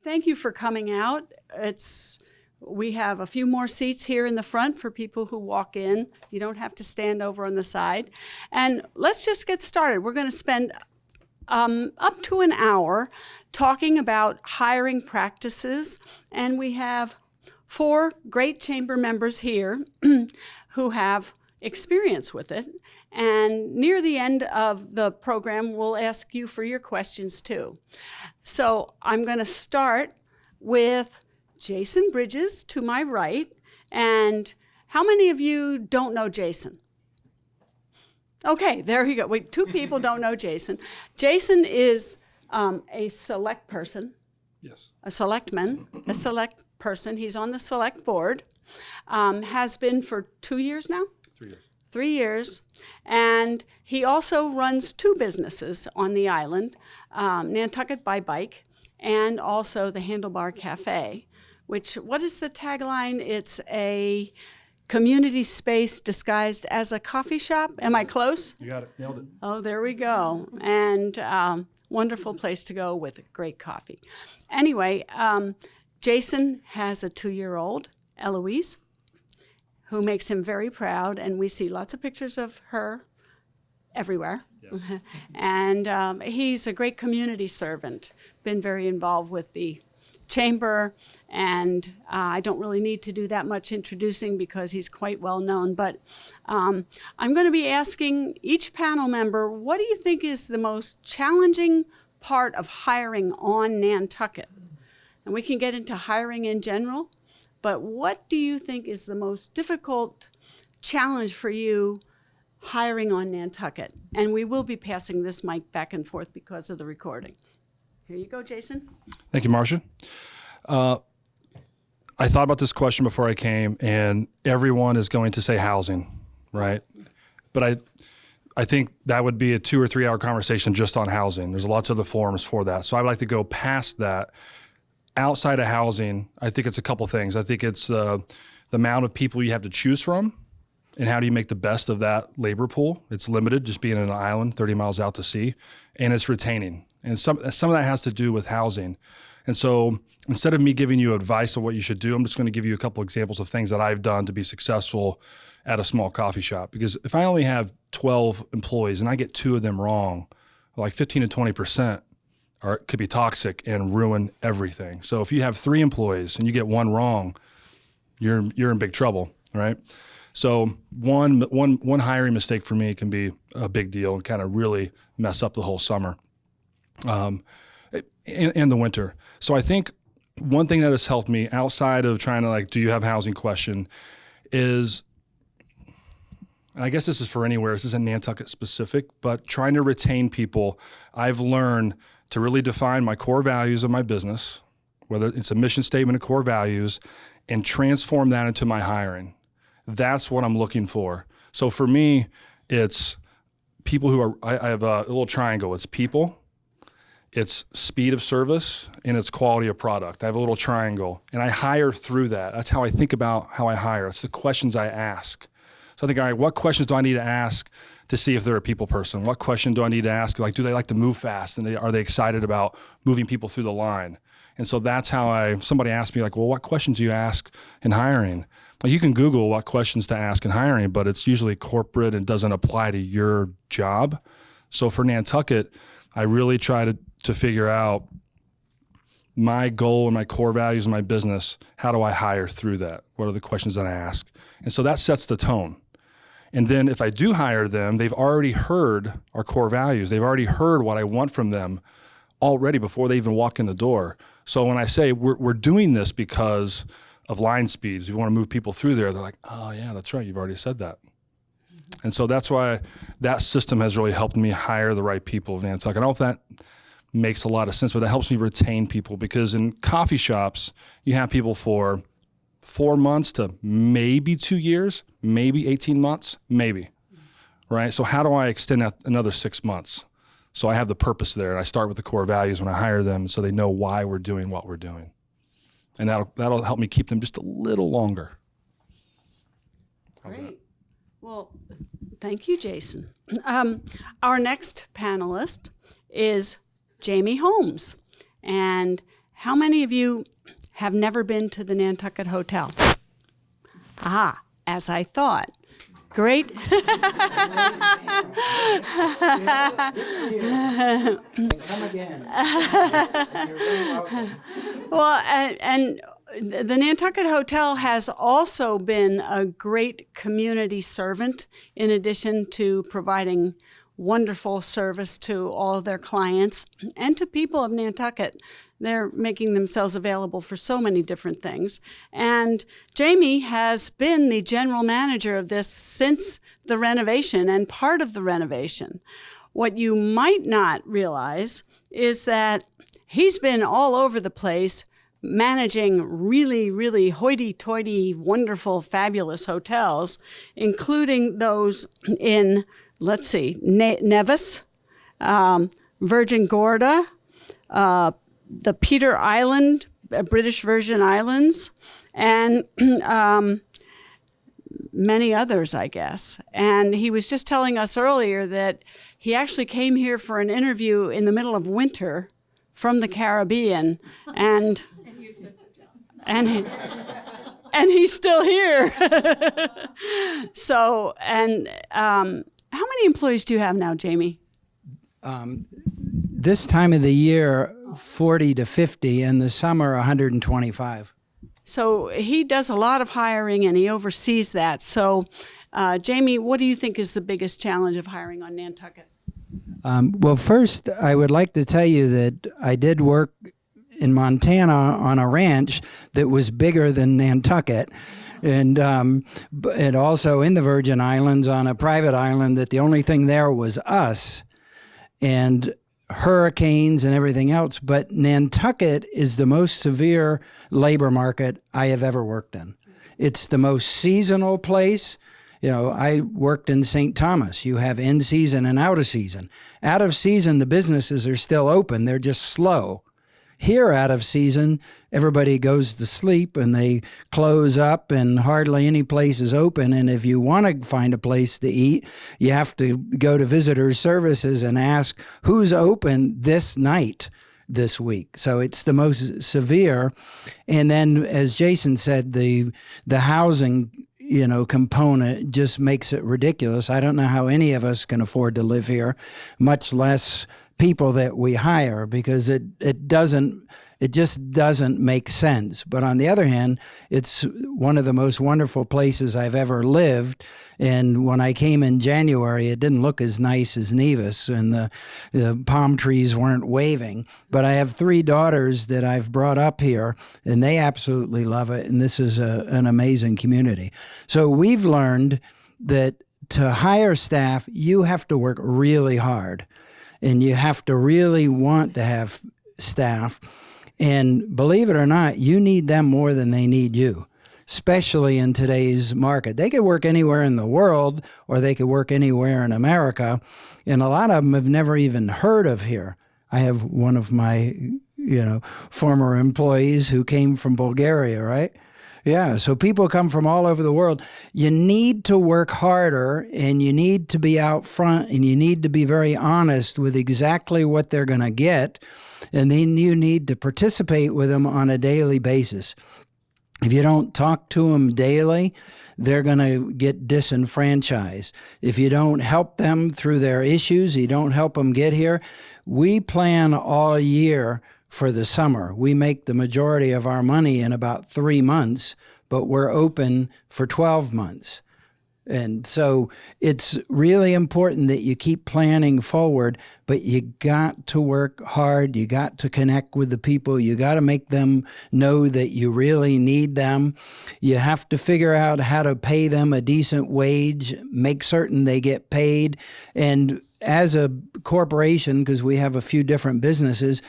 thank you for coming out. We have a few more seats here in the front for people who walk in. You don't have to stand over on the side. And let's just get started. We're going to spend up to an hour talking about hiring practices. And we have 4 great chamber members here who have experience with it. And near the end of the program, we'll ask you for your questions too. So I'm going to start with Jason Bridges to my right. And how many of you don't know Jason? Okay, there you go. Wait, 2 people don't know Jason. Jason is a select person. Yes. A selectman, a select person. He's on the select board. Has been for 2 years now? 3 years. 3 years. And he also runs 2 businesses on the island, Nantucket by Bike and also the Handlebar Cafe, what is the tagline? It's a community space disguised as a coffee shop. Am I close? You got it. Nailed it. Oh, there we go. And wonderful place to go with great coffee. Anyway, Jason has a 2-year-old, Eloise, who makes him very proud, and we see lots of pictures of her everywhere. Yes. And he's a great community servant, been very involved with the chamber, and I don't really need to do that much introducing because he's quite well known. But I'm going to be asking each panel member, what do you think is the most challenging part of hiring on Nantucket? And we can get into hiring in general, but what do you think is the most difficult challenge for you hiring on Nantucket? And we will be passing this mic back and forth because of the recording. Here you go, Jason. Thank you, Marcia. I thought about this question before I came, and everyone is going to say housing, right? But I think that would be a 2 or 3 hour conversation just on housing. There's lots of other forums for that. So I'd like to go past that. Outside of housing, I think it's a couple things. I think it's the amount of people you have to choose from, and how do you make the best of that labor pool? It's limited, just being on an island 30 miles out to sea, and it's retaining. And some of that has to do with housing. And so instead of me giving you advice on what you should do, I'm just going to give you a couple examples of things that I've done to be successful at a small coffee shop. Because if I only have 12 employees and I get 2 of them wrong, like 15 to 20% could be toxic and ruin everything. So if you have 3 employees and you get 1 wrong, you're in big trouble, right? So one hiring mistake for me can be a big deal and kind of really mess up the whole summer. In the winter. So I think one thing that has helped me outside of trying to do you have housing question is, and I guess this is for anywhere, this isn't Nantucket specific, but trying to retain people. I've learned to really define my core values of my business, whether it's a mission statement of core values, and transform that into my hiring. That's what I'm looking for. So for me, it's people who are, I have a little triangle. It's people, it's speed of service, and it's quality of product. I have a little triangle, and I hire through that. That's how I think about how I hire. It's the questions I ask. So I think, all right, what questions do I need to ask to see if they're a people person? What question do I need to ask? Do they like to move fast? And are they excited about moving people through the line? And so that's how somebody asked me, well, what questions do you ask in hiring? You can Google what questions to ask in hiring, but it's usually corporate and doesn't apply to your job. So for Nantucket, I really try to figure out my goal and my core values in my business. How do I hire through that? What are the questions that I ask? And so that sets the tone. And then if I do hire them, they've already heard our core values. They've already heard what I want from them already before they even walk in the door. So when I say we're doing this because of line speeds, we want to move people through there, they're like, oh yeah, that's right, you've already said that. And so that's why that system has really helped me hire the right people of Nantucket. I don't know if that makes a lot of sense, but that helps me retain people, because in coffee shops, you have people for 4 months to maybe 2 years, maybe 18 months, maybe, right? So how do I extend that another 6 months? So I have the purpose there, and I start with the core values when I hire them so they know why we're doing what we're doing. And that'll help me keep them just a little longer. Great. Well, thank you, Jason. Our next panelist is Jamie Holmes. And How many of you have never been to the Nantucket Hotel? Ah, as I thought. Great. Come again. You're very welcome. Well, and the Nantucket Hotel has also been a great community servant in addition to providing wonderful service to all of their clients and to people of Nantucket. They're making themselves available for so many different things. And Jamie has been the general manager of this since the renovation and part of the renovation. What you might not realize is that he's been all over the place managing really, really hoity-toity, wonderful, fabulous hotels, including those in, let's see, Nevis, Virgin Gorda, the Peter Island, British Virgin Islands, and many others, I guess. And he was just telling us earlier that he actually came here for an interview in the middle of winter from the Caribbean, and you took the job. And he's still here. So, and how many employees do you have now, Jamie? This time of the year, 40 to 50, in the summer, 125. So he does a lot of hiring and he oversees that. So, Jamie, what do you think is the biggest challenge of hiring on Nantucket? Well, first, I would like to tell you that I did work in Montana on a ranch that was bigger than Nantucket. And also in the Virgin Islands on a private island that the only thing there was us and hurricanes and everything else. But Nantucket is the most severe labor market I have ever worked in. It's the most seasonal place. You know, I worked in St. Thomas. You have in season and out of season. Out of season, the businesses are still open. They're just slow. Here, out of season, everybody goes to sleep and they close up and hardly any place is open. And if you want to find a place to eat, you have to go to visitor services and ask who's open this night this week. So it's the most severe. And then, as Jason said, the housing component just makes it ridiculous. I don't know how any of us can afford to live here, much less people that we hire, because it just doesn't make sense. But on the other hand, it's one of the most wonderful places I've ever lived. And when I came in January, it didn't look as nice as Nevis, and the palm trees weren't waving. But I have 3 daughters that I've brought up here, and they absolutely love it. And this is an amazing community. So we've learned that to hire staff, you have to work really hard. And you have to really want to have staff. And believe it or not, you need them more than they need you, especially in today's market. They could work anywhere in the world, or they could work anywhere in America. And a lot of them have never even heard of here. I have one of my, former employees who came from Bulgaria, right? Yeah, so people come from all over the world. You need to work harder, and you need to be out front, and you need to be very honest with exactly what they're going to get, and then you need to participate with them on a daily basis. If you don't talk to them daily, they're going to get disenfranchised. If you don't help them through their issues, you don't help them get here. We plan all year for the summer. We make the majority of our money in about 3 months, but we're open for 12 months. And so it's really important that you keep planning forward, but you got to work hard. You got to connect with the people. You got to make them know that you really need them. You have to figure out how to pay them a decent wage, make certain they get paid. And as a corporation, because we have a few different businesses,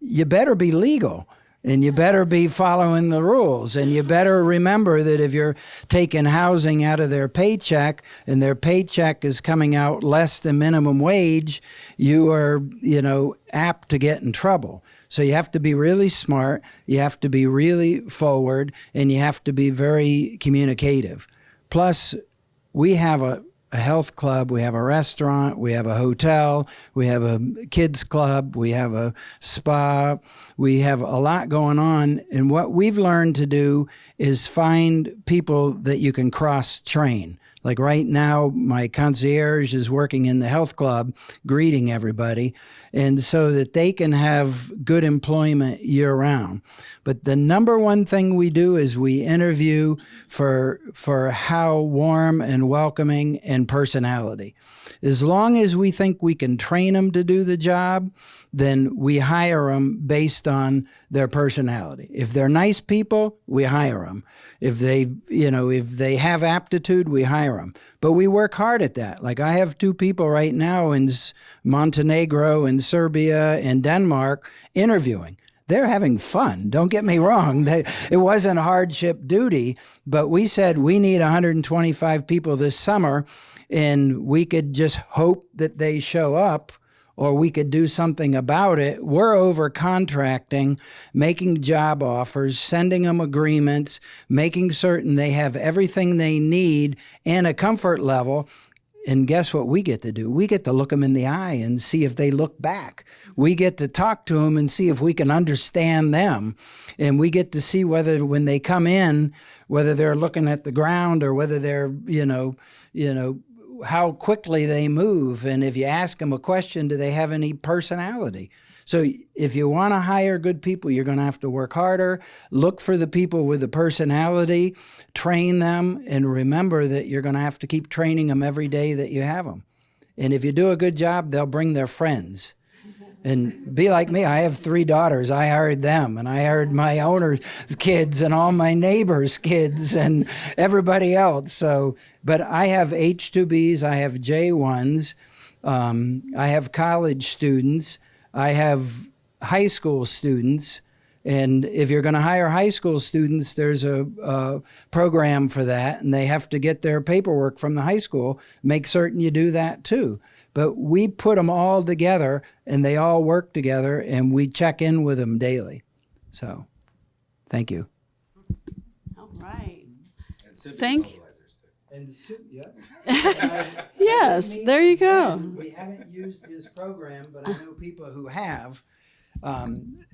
you better be legal. And you better be following the rules. And you better remember that if you're taking housing out of their paycheck and their paycheck is coming out less than minimum wage, you are, apt to get in trouble. So you have to be really smart. You have to be really forward, and you have to be very communicative. Plus, we have a a health club, we have a restaurant, we have a hotel, we have a kids club, we have a spa, we have a lot going on. And what we've learned to do is find people that you can cross-train. Like right now, my concierge is working in the health club, greeting everybody, and so that they can have good employment year-round. But the number one thing we do is we interview for how warm and welcoming and personality. As long as we think we can train them to do the job, then we hire them based on their personality. If they're nice people, we hire them. If they have aptitude, we hire them. But we work hard at that. Like I have 2 people right now in Montenegro and Serbia and Denmark interviewing. They're having fun. Don't get me wrong. It wasn't hardship duty, but we said we need 125 people this summer, and we could just hope that they show up, or we could do something about it. We're over contracting, making job offers, sending them agreements, making certain they have everything they need and a comfort level. And guess what we get to do? We get to look them in the eye and see if they look back. We get to talk to them and see if we can understand them. And we get to see whether when they come in, whether they're looking at the ground or whether they're, how quickly they move. And if you ask them a question, do they have any personality? So if you want to hire good people, you're going to have to work harder, look for the people with the personality, train them, and remember that you're going to have to keep training them every day that you have them. And if you do a good job, they'll bring their friends. And be like me, I have 3 daughters. I hired them, and I hired my owner's kids and all my neighbors' kids and everybody else. So, but I have H-2Bs, I have J-1s, I have college students, I have high school students. And if you're going to hire high school students, there's a program for that, and they have to get their paperwork from the high school. Make certain you do that too. But we put them all together, and they all work together, and we check in with them daily. So, thank you. All right. And Thank you. And yeah. Yes, there you go. We haven't used his program, but I know people who have.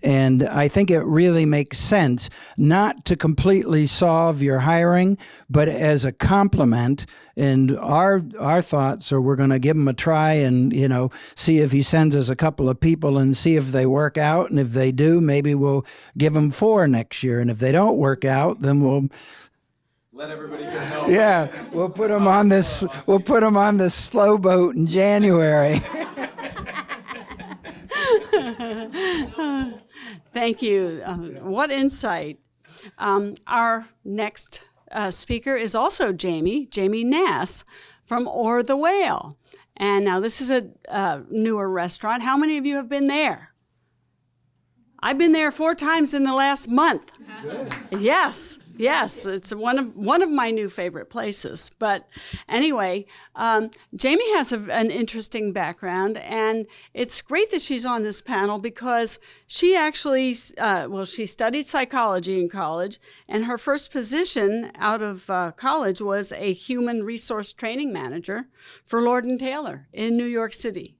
And I think it really makes sense not to completely solve your hiring, but as a complement. And our thoughts are we're going to give him a try and, see if he sends us a couple of people and see if they work out. And if they do, maybe we'll give them 4 next year. And if they don't work out, then we'll let everybody get help. Yeah, we'll put them on this. We'll put them on this slow boat in January. Thank you. What insight. Our next speaker is also Jamie Nass from Or the Whale. And now this is a newer restaurant. How many of you have been there? I've been there 4 times in the last month. Good. Yes, it's one of my new favorite places. But anyway, Jamie has an interesting background, and it's great that she's on this panel because she actually, she studied psychology in college, and her first position out of college was a human resource training manager for Lord & Taylor in New York City.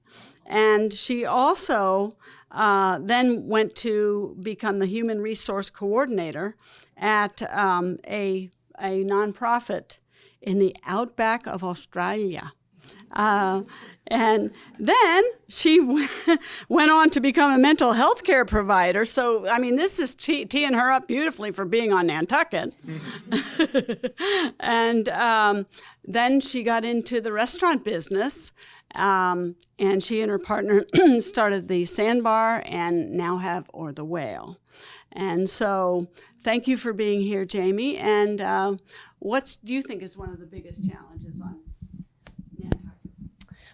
And she also then went to become the human resource coordinator at a nonprofit in the outback of Australia. And then she went on to become a mental health care provider. So, I mean, this is teeing her up beautifully for being on Nantucket. And then she got into the restaurant business. And she and her partner started the Sandbar and now have Or the Whale. And so thank you for being here, Jamie. And what do you think is one of the biggest challenges on Nantucket?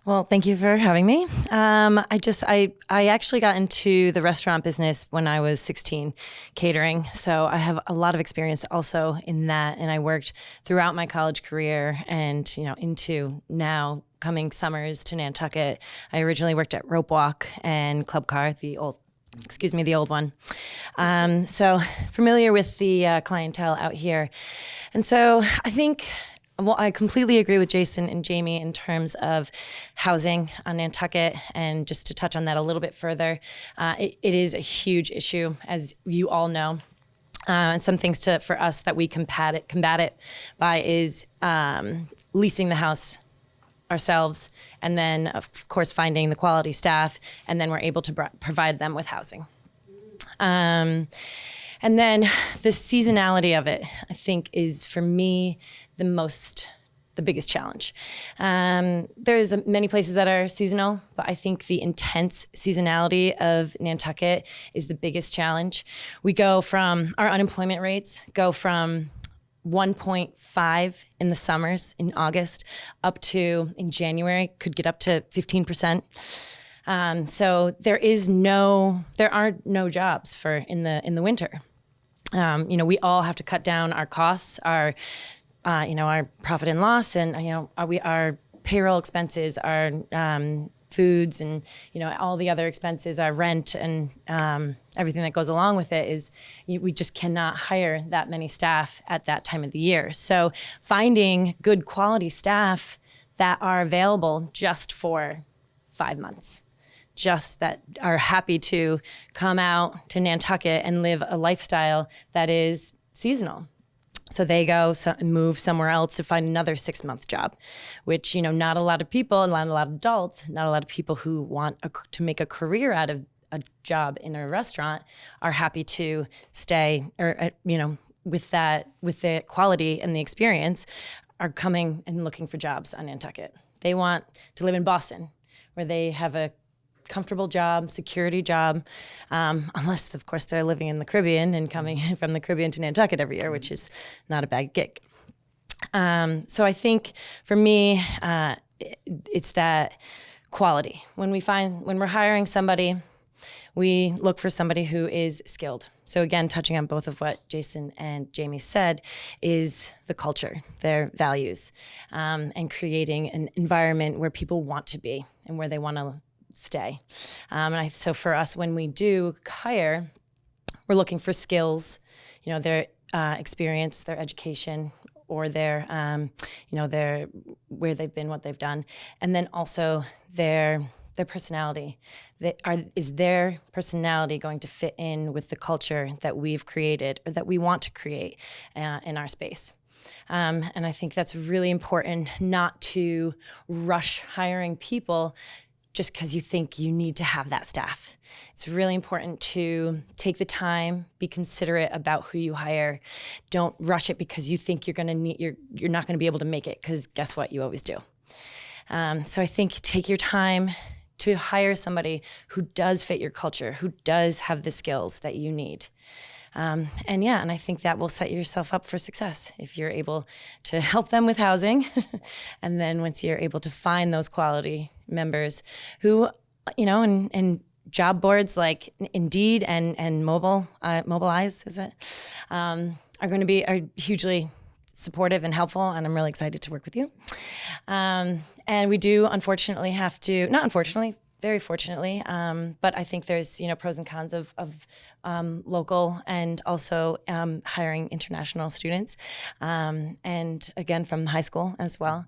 Well, thank you for having me. I actually got into the restaurant business when I was 16, catering. So I have a lot of experience also in that. And I worked throughout my college career and, into now coming summers to Nantucket. I originally worked at Rope Walk and Club Car, the old one. So familiar with the clientele out here. And so I think well, I completely agree with Jason and Jamie in terms of housing on Nantucket. And just to touch on that a little bit further, it is a huge issue, as you all know. And some things for us that we combat it by is leasing the house ourselves, and then of course finding the quality staff, and then we're able to provide them with housing. And then the seasonality of it, I think, is for me the biggest challenge. There's many places that are seasonal, but I think the intense seasonality of Nantucket is the biggest challenge. Our unemployment rates go from 1.5 in the summers in August up to, in January, could get up to 15%. So there are no jobs in the winter. We all have to cut down our costs, our profit and loss, and our payroll expenses, our foods, and all the other expenses, our rent, and everything that goes along with it. We just cannot hire that many staff at that time of the year. So finding good quality staff that are available just for 5 months, just that are happy to come out to Nantucket and live a lifestyle that is seasonal. So they go and move somewhere else to find another 6-month job, which, not a lot of people, not a lot of adults, not a lot of people who want to make a career out of a job in a restaurant are happy to stay, or, with the quality and the experience, are coming and looking for jobs on Nantucket. They want to live in Boston, where they have a comfortable job, security job, unless, of course, they're living in the Caribbean and coming from the Caribbean to Nantucket every year, which is not a bad gig. So I think for me, it's that quality. When we're hiring somebody, we look for somebody who is skilled. So again, touching on both of what Jason and Jamie said, is the culture, their values, and creating an environment where people want to be and where they want to stay. So for us, when we do hire, we're looking for skills, their experience, their education, or their where they've been, what they've done, and then also their personality. Is their personality going to fit in with the culture that we've created, or that we want to create in our space? And I think that's really important, not to rush hiring people just because you think you need to have that staff. It's really important to take the time, be considerate about who you hire. Don't rush it because you think you're not going to be able to make it, because guess what? You always do. So I think take your time to hire somebody who does fit your culture, who does have the skills that you need. And I think that will set yourself up for success if you're able to help them with housing. And then once you're able to find those quality members who, and job boards like Indeed and Mobilize, is it, are hugely supportive and helpful, and I'm really excited to work with you. And we do unfortunately have to, not unfortunately, very fortunately, but I think there's pros and cons of local and also hiring international students, and again from high school as well.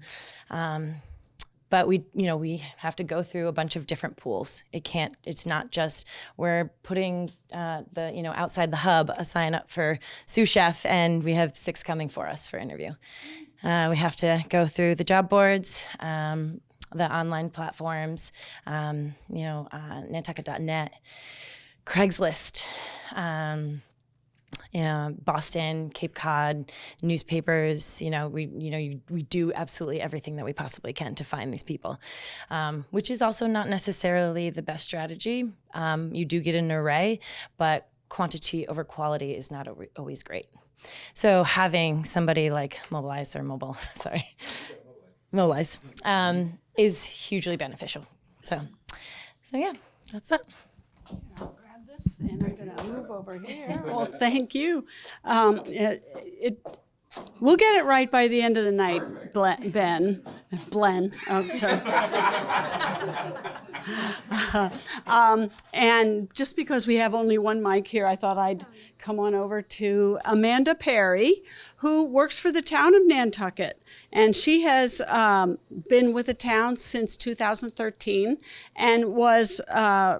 But we have to go through a bunch of different pools. It's not just we're putting outside the hub a sign up for sous chef and we have 6 coming for us for interview. We have to go through the job boards, the online platforms, Nantucket.net, Craigslist, Boston, Cape Cod, newspapers. We do absolutely everything that we possibly can to find these people, which is also not necessarily the best strategy. You do get an array, but quantity over quality is not always great. So having somebody like Mobilize is hugely beneficial. So yeah, that's it. I'll grab this and I'm going to move over here. Well, thank you. We'll get it right by the end of the night, Ben. Blen. Oh, sorry. And just because we have only one mic here, I thought I'd come on over to Amanda Perry, who works for the town of Nantucket. And she has been with the town since 2013 and was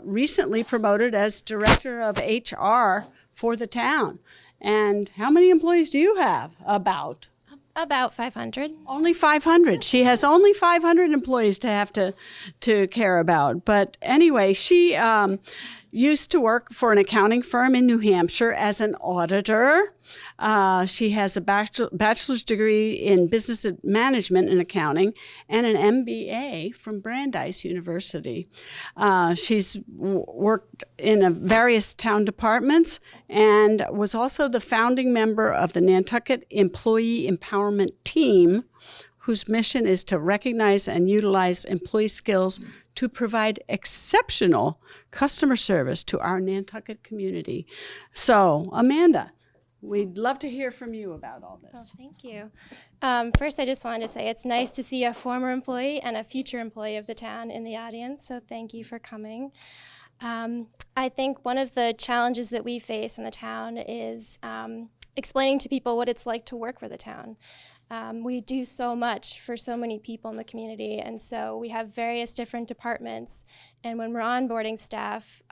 recently promoted as Director of HR for the town. And how many employees do you have? About 500. only 500. She has only 500 employees to have to care about. But anyway, she used to work for an accounting firm in New Hampshire as an auditor. She has a bachelor's degree in business management and accounting and an MBA from Brandeis University. She's worked in various town departments and was also the founding member of the Nantucket Employee Empowerment Team, whose mission is to recognize and utilize employee skills to provide exceptional customer service to our Nantucket community. So, Amanda, we'd love to hear from you about all this. Thank you. First, I just wanted to say it's nice to see a former employee and a future employee of the town in the audience, so thank you for coming. I think one of the challenges that we face in the town is explaining to people what it's like to work for the town. We do so much for so many people in the community, and so we have various different departments, and when we're onboarding staff,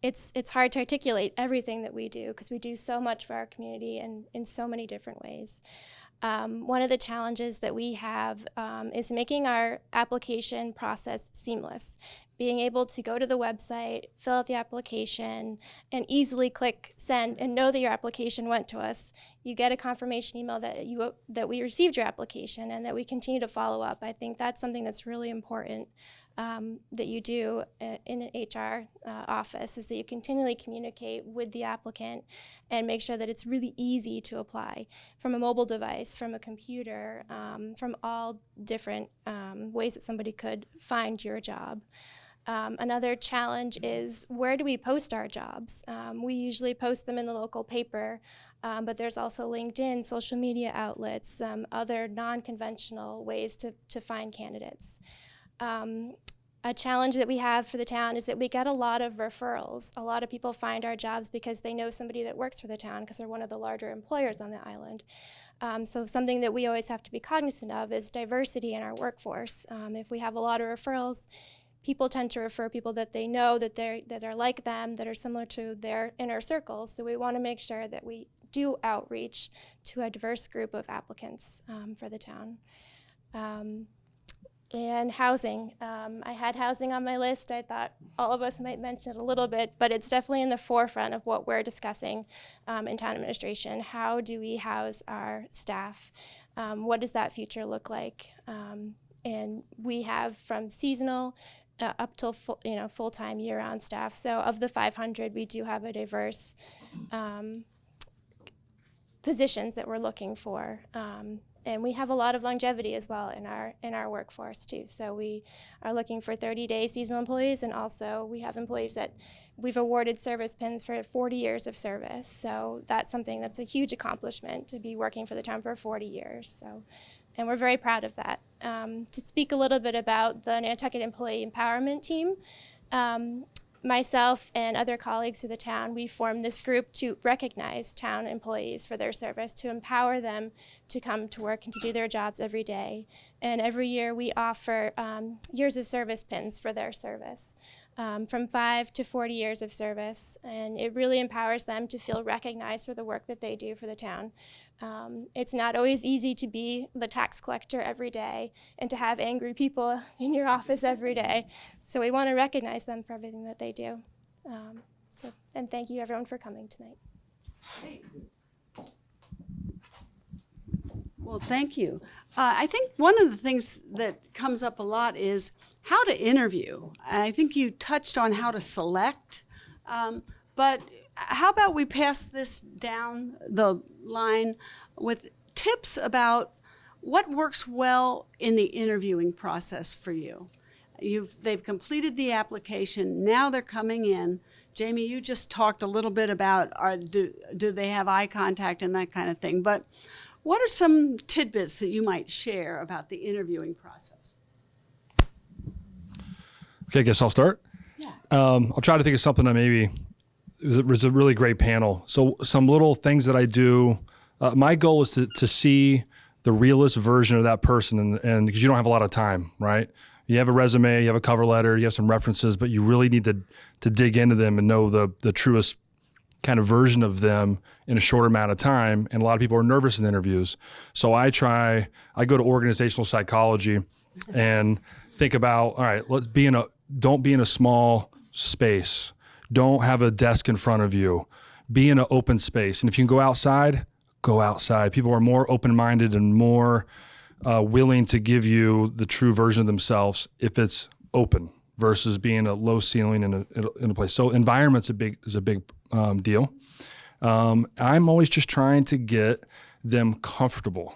it's hard to articulate everything that we do because we do so much for our community and in so many different ways. One of the challenges that we have is making our application process seamless. Being able to go to the website, fill out the application, and easily click send and know that your application went to us. You get a confirmation email that we received your application and that we continue to follow up. I think that's something that's really important that you do in an HR office, is that you continually communicate with the applicant and make sure that it's really easy to apply from a mobile device, from a computer, from all different ways that somebody could find your job. Another challenge is, where do we post our jobs? We usually post them in the local paper, but there's also LinkedIn, social media outlets, other non-conventional ways to find candidates. A challenge that we have for the town is that we get a lot of referrals. A lot of people find our jobs because they know somebody that works for the town because they're one of the larger employers on the island. So something that we always have to be cognizant of is diversity in our workforce. If we have a lot of referrals, people tend to refer people that they know that are like them, that are similar to their inner circles. So we want to make sure that we do outreach to a diverse group of applicants for the town. And housing. I had housing on my list. I thought all of us might mention it a little bit, but it's definitely in the forefront of what we're discussing in town administration. How do we house our staff? What does that future look like? And we have from seasonal up till full-time year-round staff. So of the 500, we do have a diverse positions that we're looking for. And we have a lot of longevity as well in our workforce too. So we are looking for 30-day seasonal employees, and also we have employees that we've awarded service pins for 40 years of service. So that's something that's a huge accomplishment, to be working for the town for 40 years. So, and we're very proud of that. To speak a little bit about the Nantucket Employee Empowerment Team, myself and other colleagues of the town, we formed this group to recognize town employees for their service, to empower them to come to work and to do their jobs every day. And every year we offer years of service pins for their service, from 5 to 40 years of service. And it really empowers them to feel recognized for the work that they do for the town. It's not always easy to be the tax collector every day and to have angry people in your office every day. So we want to recognize them for everything that they do. And thank you everyone for coming tonight. Well, thank you. I think one of the things that comes up a lot is how to interview. I think you touched on how to select, but how about we pass this down the line with tips about what works well in the interviewing process for you. They've completed the application, now they're coming in. Jamie, you just talked a little bit about do they have eye contact and that kind of thing, but What are some tidbits that you might share about the interviewing process? Okay, I guess I'll start. Yeah. I'll try to think of something that maybe it was a really great panel. So some little things that I do. My goal is to see the realist version of that person, and because you don't have a lot of time, right? You have a resume, you have a cover letter, you have some references, but you really need to dig into them and know the truest kind of version of them in a short amount of time. And a lot of people are nervous in interviews. So I go to organizational psychology and think about, all right, don't be in a small space. Don't have a desk in front of you. Be in an open space. And if you can go outside, go outside. People are more open-minded and more willing to give you the true version of themselves if it's open versus being a low ceiling in a place. So environment's is a big deal. I'm always just trying to get them comfortable.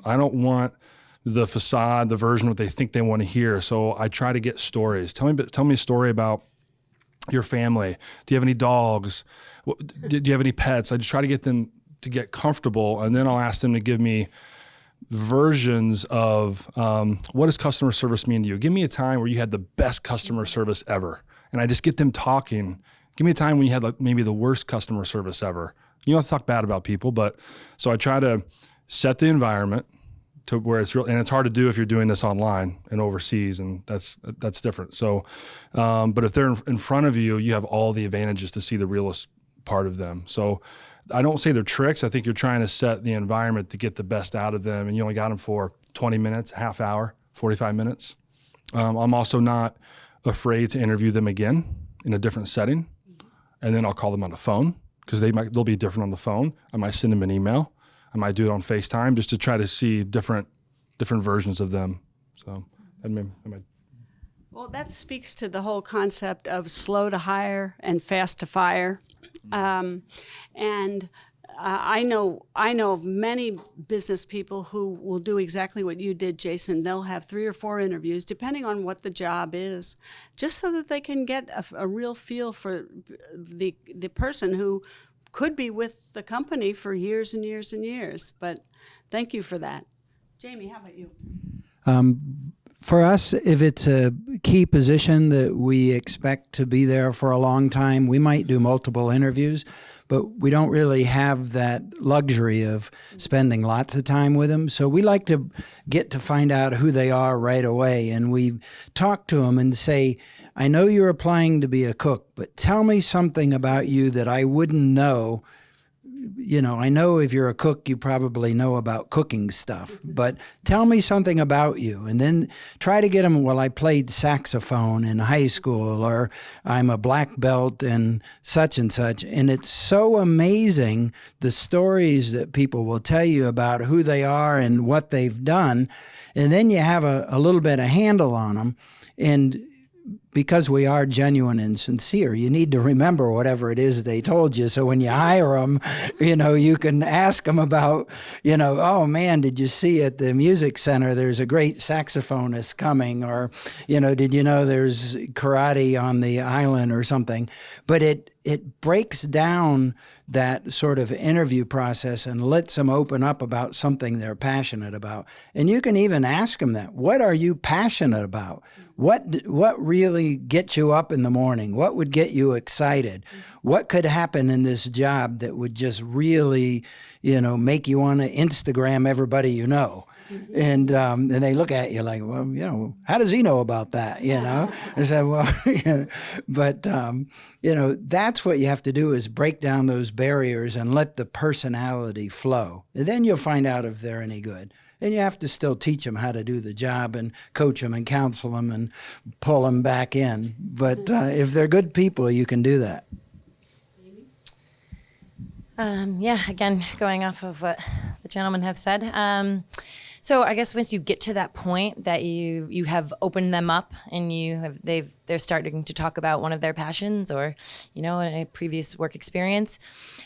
I don't want the facade, the version of what they think they want to hear. So I try to get stories. Tell me a story about your family. Do you have any dogs? Do you have any pets? I just try to get them to get comfortable, and then I'll ask them to give me versions of what does customer service mean to you? Give me a time where you had the best customer service ever. And I just get them talking. Give me a time when you had like maybe the worst customer service ever. You don't have to talk bad about people, but so I try to set the environment to where it's real, and it's hard to do if you're doing this online and overseas, and that's different. So, but if they're in front of you, you have all the advantages to see the realist part of them. So I don't say they're tricks. I think you're trying to set the environment to get the best out of them, and you only got them for 20 minutes, a half hour, 45 minutes. I'm also not afraid to interview them again in a different setting, and then I'll call them on the phone because they'll be different on the phone. I might send them an email. I might do it on FaceTime just to try to see different versions of them. So Well, that speaks to the whole concept of slow to hire and fast to fire. I know of many business people who will do exactly what you did, Jason. They'll have 3 or 4 interviews, depending on what the job is, just so that they can get a real feel for the person who could be with the company for years and years and years. But thank you for that. Jamie, how about you? For us, if it's a key position that we expect to be there for a long time, we might do multiple interviews, but we don't really have that luxury of spending lots of time with them. So we like to get to find out who they are right away. And we talk to them and say, I know you're applying to be a cook, but tell me something about you that I wouldn't know. You know, I know if you're a cook, you probably know about cooking stuff, but tell me something about you. And then try to get them, well, I played saxophone in high school, or I'm a black belt in such and such. And it's so amazing, the stories that people will tell you about who they are and what they've done. And then you have a little bit of handle on them. And because we are genuine and sincere, you need to remember whatever it is they told you. So when you hire them, you know, you can ask them about, you know, oh man, did you see at the music center there's a great saxophonist coming? Or, you know, did you know there's karate on the island or something? But it breaks down that sort of interview process and lets them open up about something they're passionate about. And you can even ask them that. What are you passionate about? What really gets you up in the morning? What would get you excited? What could happen in this job that would just really, you know, make you want to Instagram everybody you know? And they look at you like, well, you know, how does he know about that? You know, I said, well, yeah. But you know, that's what you have to do is break down those barriers and let the personality flow. And then you'll find out if they're any good. And you have to still teach them how to do the job and coach them and counsel them and pull them back in. But if they're good people, you can do that. Yeah, again, going off of what the gentlemen have said. So I guess once you get to that point that you have opened them up and they're starting to talk about one of their passions or, you know, a previous work experience,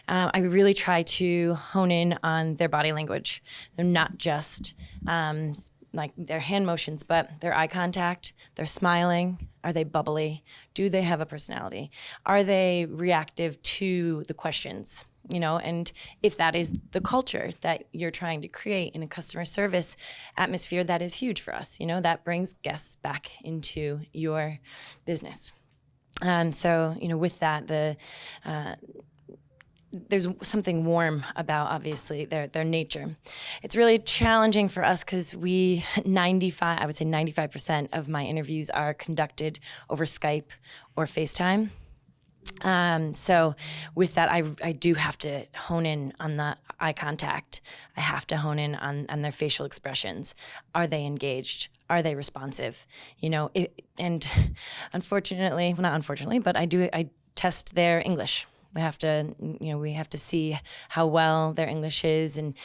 I really try to hone in on their body language. They're not just like their hand motions, but their eye contact, they're smiling. Are they bubbly? Do they have a personality? Are they reactive to the questions? and if that is the culture that you're trying to create in a customer service atmosphere, that is huge for us. That brings guests back into your business. And so, with that, there's something warm about, obviously, their nature. It's really challenging for us because I would say 95% of my interviews are conducted over Skype or FaceTime. So with that, I do have to hone in on the eye contact. I have to hone in on their facial expressions. Are they engaged? Are they responsive? And unfortunately, well, not unfortunately, but I test their English. We have to see how well their English is, and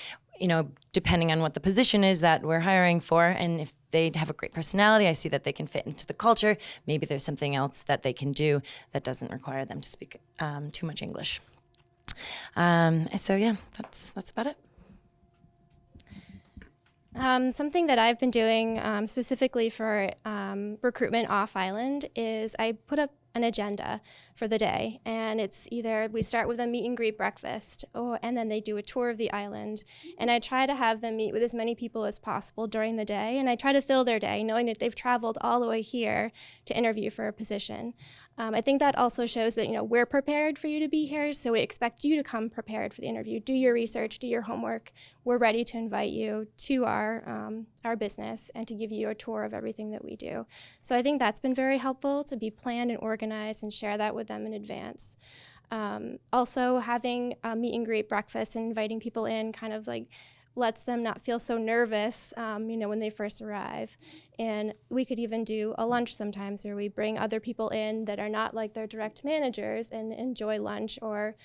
depending on what the position is that we're hiring for, and if they have a great personality, I see that they can fit into the culture. Maybe there's something else that they can do that doesn't require them to speak too much English. So yeah, that's about it. Something that I've been doing specifically for recruitment off island is I put up an agenda for the day, and it's either we start with a meet and greet breakfast, and then they do a tour of the island, and I try to have them meet with as many people as possible during the day, and I try to fill their day knowing that they've traveled all the way here to interview for a position. I think that also shows that we're prepared for you to be here, so we expect you to come prepared for the interview. Do your research, do your homework. We're ready to invite you to our business and to give you a tour of everything that we do. So I think that's been very helpful to be planned and organized and share that with them in advance. Also, having a meet and greet breakfast and inviting people in kind of like lets them not feel so nervous, when they first arrive. And we could even do a lunch sometimes where we bring other people in that are not like their direct managers and enjoy lunch or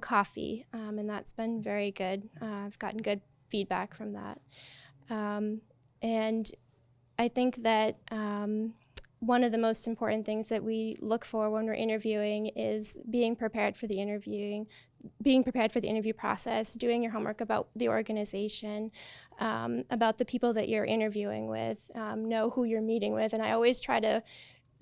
coffee. And that's been very good. I've gotten good feedback from that. And I think that one of the most important things that we look for when we're interviewing is being prepared for the interview process, doing your homework about the organization, about the people that you're interviewing with, know who you're meeting with. And I always try to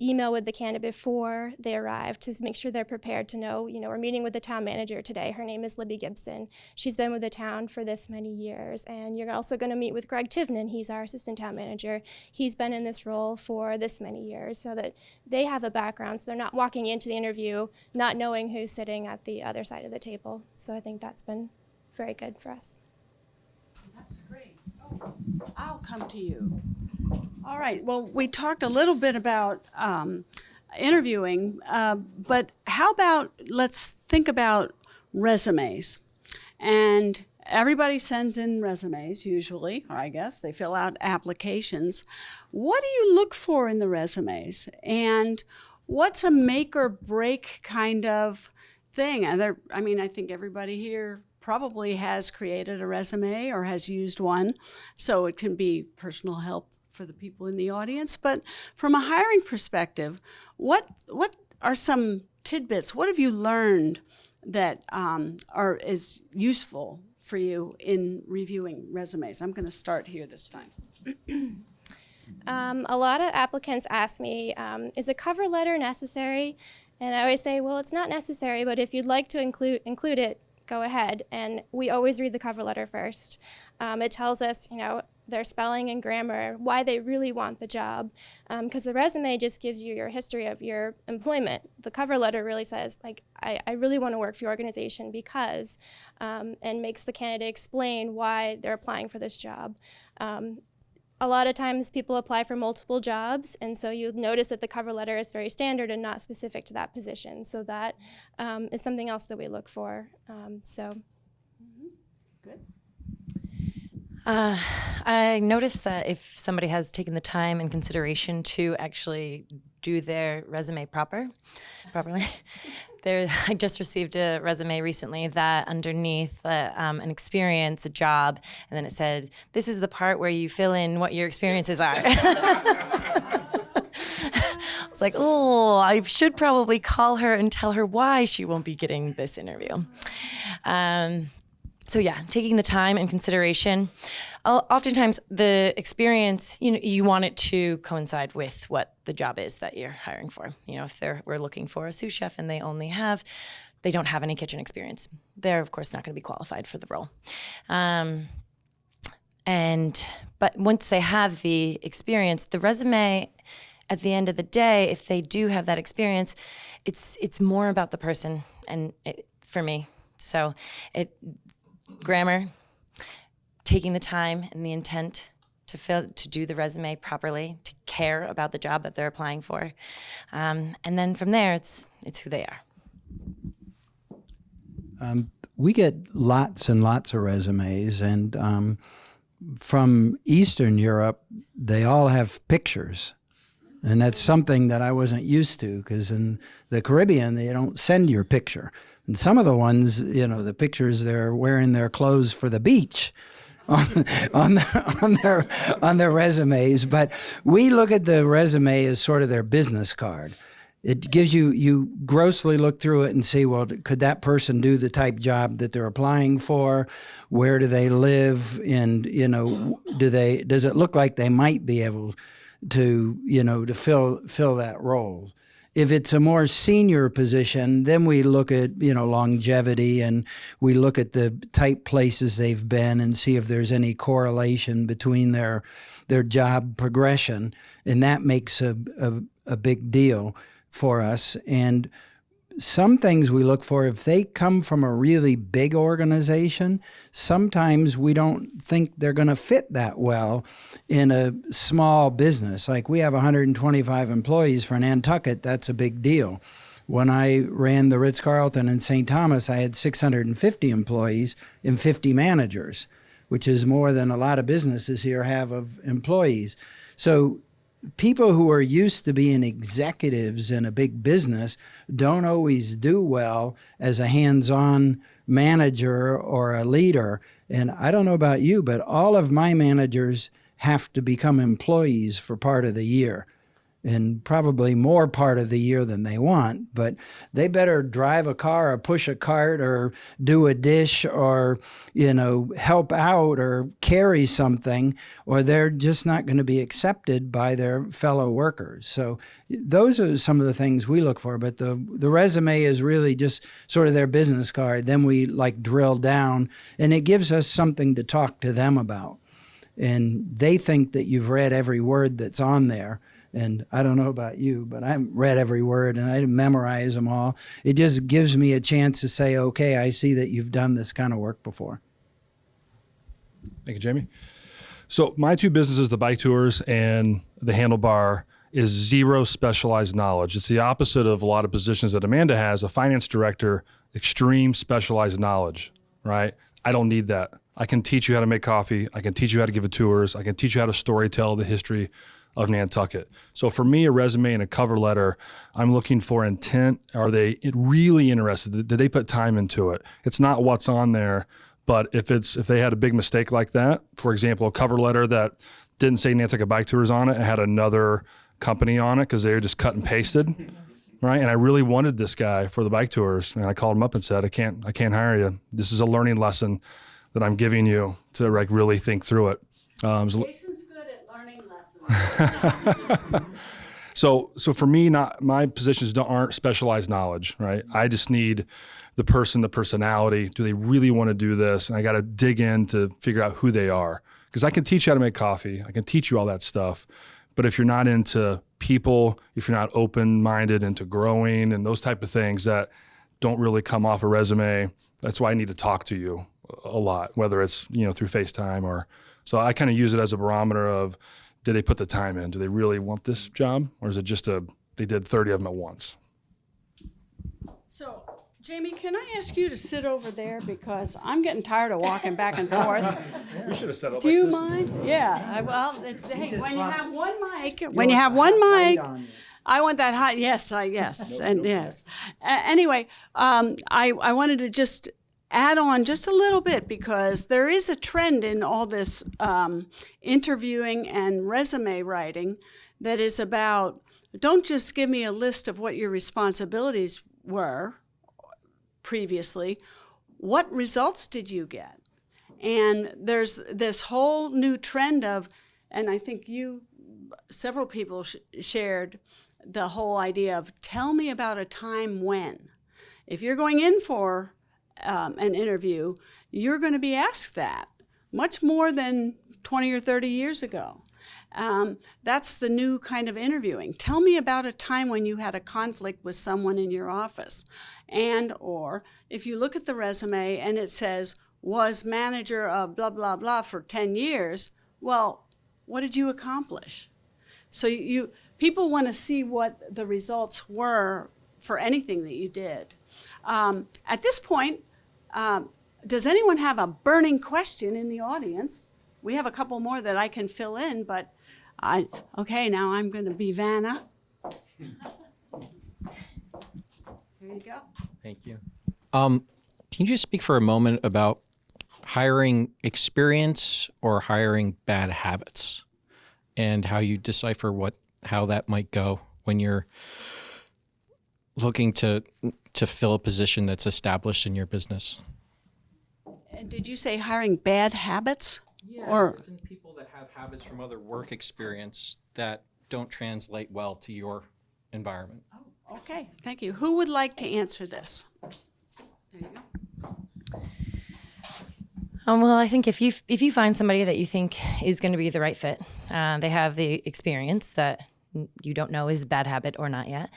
email with the candidate before they arrive to make sure they're prepared to know, we're meeting with the town manager today. Her name is Libby Gibson. She's been with the town for this many years. And you're also going to meet with Greg Tivnan. He's our assistant town manager. He's been in this role for this many years, so that they have a background, so they're not walking into the interview not knowing who's sitting at the other side of the table. So I think that's been very good for us. That's great. Oh, I'll come to you. All right. Well, we talked a little bit about interviewing, but how about let's think about resumes. And everybody sends in resumes usually, or I guess they fill out applications. What do you look for in the resumes? And what's a make or break kind of thing? I think everybody here probably has created a resume or has used one, so it can be personal help for the people in the audience. But from a hiring perspective, what are some tidbits? What have you learned that is useful for you in reviewing resumes? I'm going to start here this time. A lot of applicants ask me, is a cover letter necessary? And I always say, well, it's not necessary, but if you'd like to include it, go ahead. And we always read the cover letter first. It tells us, their spelling and grammar, why they really want the job. Because the resume just gives you your history of your employment. The cover letter really says, I really want to work for your organization because, and makes the candidate explain why they're applying for this job. A lot of times people apply for multiple jobs, and so you'll notice that the cover letter is very standard and not specific to that position. So that is something else that we look for. Good. I noticed that if somebody has taken the time and consideration to actually do their resume properly, I just received a resume recently that underneath an experience, a job, and then it said, this is the part where you fill in what your experiences are. It's like, oh, I should probably call her and tell her why she won't be getting this interview. So yeah, taking the time and consideration. Oftentimes the experience, you want it to coincide with what the job is that you're hiring for. If we're looking for a sous chef and they don't have any kitchen experience, they're of course not going to be qualified for the role. But once they have the experience, the resume, at the end of the day, if they do have that experience, it's more about the person for me. So grammar, taking the time and the intent to do the resume properly, to care about the job that they're applying for. And then from there, it's who they are. We get lots and lots of resumes, and from Eastern Europe, they all have pictures. And that's something that I wasn't used to, because in the Caribbean, they don't send your picture. And some of the ones, the pictures, they're wearing their clothes for the beach on their resumes. But we look at the resume as sort of their business card. It gives you grossly look through it and see, well, could that person do the type job that they're applying for? Where do they live? And, does it look like they might be able to fill that role? If it's a more senior position, then we look at, longevity, and we look at the type places they've been and see if there's any correlation between their job progression. And that makes a big deal for us. And some things we look for, if they come from a really big organization, sometimes we don't think they're going to fit that well in a small business. Like we have 125 employees for Nantucket. That's a big deal. When I ran the Ritz-Carlton in St. Thomas, I had 650 employees and 50 managers, which is more than a lot of businesses here have of employees. So people who are used to being executives in a big business don't always do well as a hands-on manager or a leader. And I don't know about you, but all of my managers have to become employees for part of the year, and probably more part of the year than they want. But they better drive a car or push a cart or do a dish or, help out or carry something, or they're just not going to be accepted by their fellow workers. So those are some of the things we look for. But the resume is really just sort of their business card. Then we drill down, and it gives us something to talk to them about. And they think that you've read every word that's on there. And I don't know about you, but I read every word and I didn't memorize them all. It just gives me a chance to say, okay, I see that you've done this kind of work before. Thank you, Jamie. So my two businesses, the bike tours and the handlebar, is zero specialized knowledge. It's the opposite of a lot of positions that Amanda has, a finance director, extreme specialized knowledge, right? I don't need that. I can teach you how to make coffee. I can teach you how to give tours. I can teach you how to storytell the history of Nantucket. So for me, a resume and a cover letter, I'm looking for intent. Are they really interested? Did they put time into it? It's not what's on there, but if they had a big mistake like that, for example, a cover letter that didn't say Nantucket Bike Tours on it and had another company on it because they were just cut and pasted, right? And I really wanted this guy for the bike tours, and I called him up and said, I can't hire you. This is a learning lesson that I'm giving you to really think through it. Jason's good at learning lessons. So for me, my positions aren't specialized knowledge, right? I just need the personality. Do they really want to do this? And I got to dig in to figure out who they are. Because I can teach you how to make coffee. I can teach you all that stuff. But if you're not into people, if you're not open-minded into growing and those type of things that don't really come off a resume, that's why I need to talk to you a lot, whether it's through FaceTime or. So I kind of use it as a barometer of, did they put the time in? Do they really want this job? Or is it just they did 30 of them at once? So, Jamie, can I ask you to sit over there because I'm getting tired of walking back and forth. We should have set up Do you mind? Yeah. Hey, when you have one mic, I want that high. Yes, yes. Anyway, I wanted to just add on just a little bit because there is a trend in all this interviewing and resume writing that is about, don't just give me a list of what your responsibilities were previously. What results did you get? And there's this whole new trend of, and I think several people shared the whole idea of, tell me about a time when. If you're going in for an interview, you're going to be asked that much more than 20 or 30 years ago. That's the new kind of interviewing. Tell me about a time when you had a conflict with someone in your office. And or if you look at the resume and it says, was manager of blah, blah, blah for 10 years, well, what did you accomplish? So people want to see what the results were for anything that you did. At this point, does anyone have a burning question in the audience? We have a couple more that I can fill in, but okay, now I'm going to be Vanna. Here you go. Thank you. Can you just speak for a moment about hiring experience or hiring bad habits, and how you decipher how that might go when you're looking to fill a position that's established in your business? And did you say hiring bad habits? Yeah, or isn't people that have habits from other work experience that don't translate well to your environment? Okay, thank you. Who would like to answer this? There you go. Well, I think if you find somebody that you think is going to be the right fit, they have the experience that you don't know is a bad habit or not yet,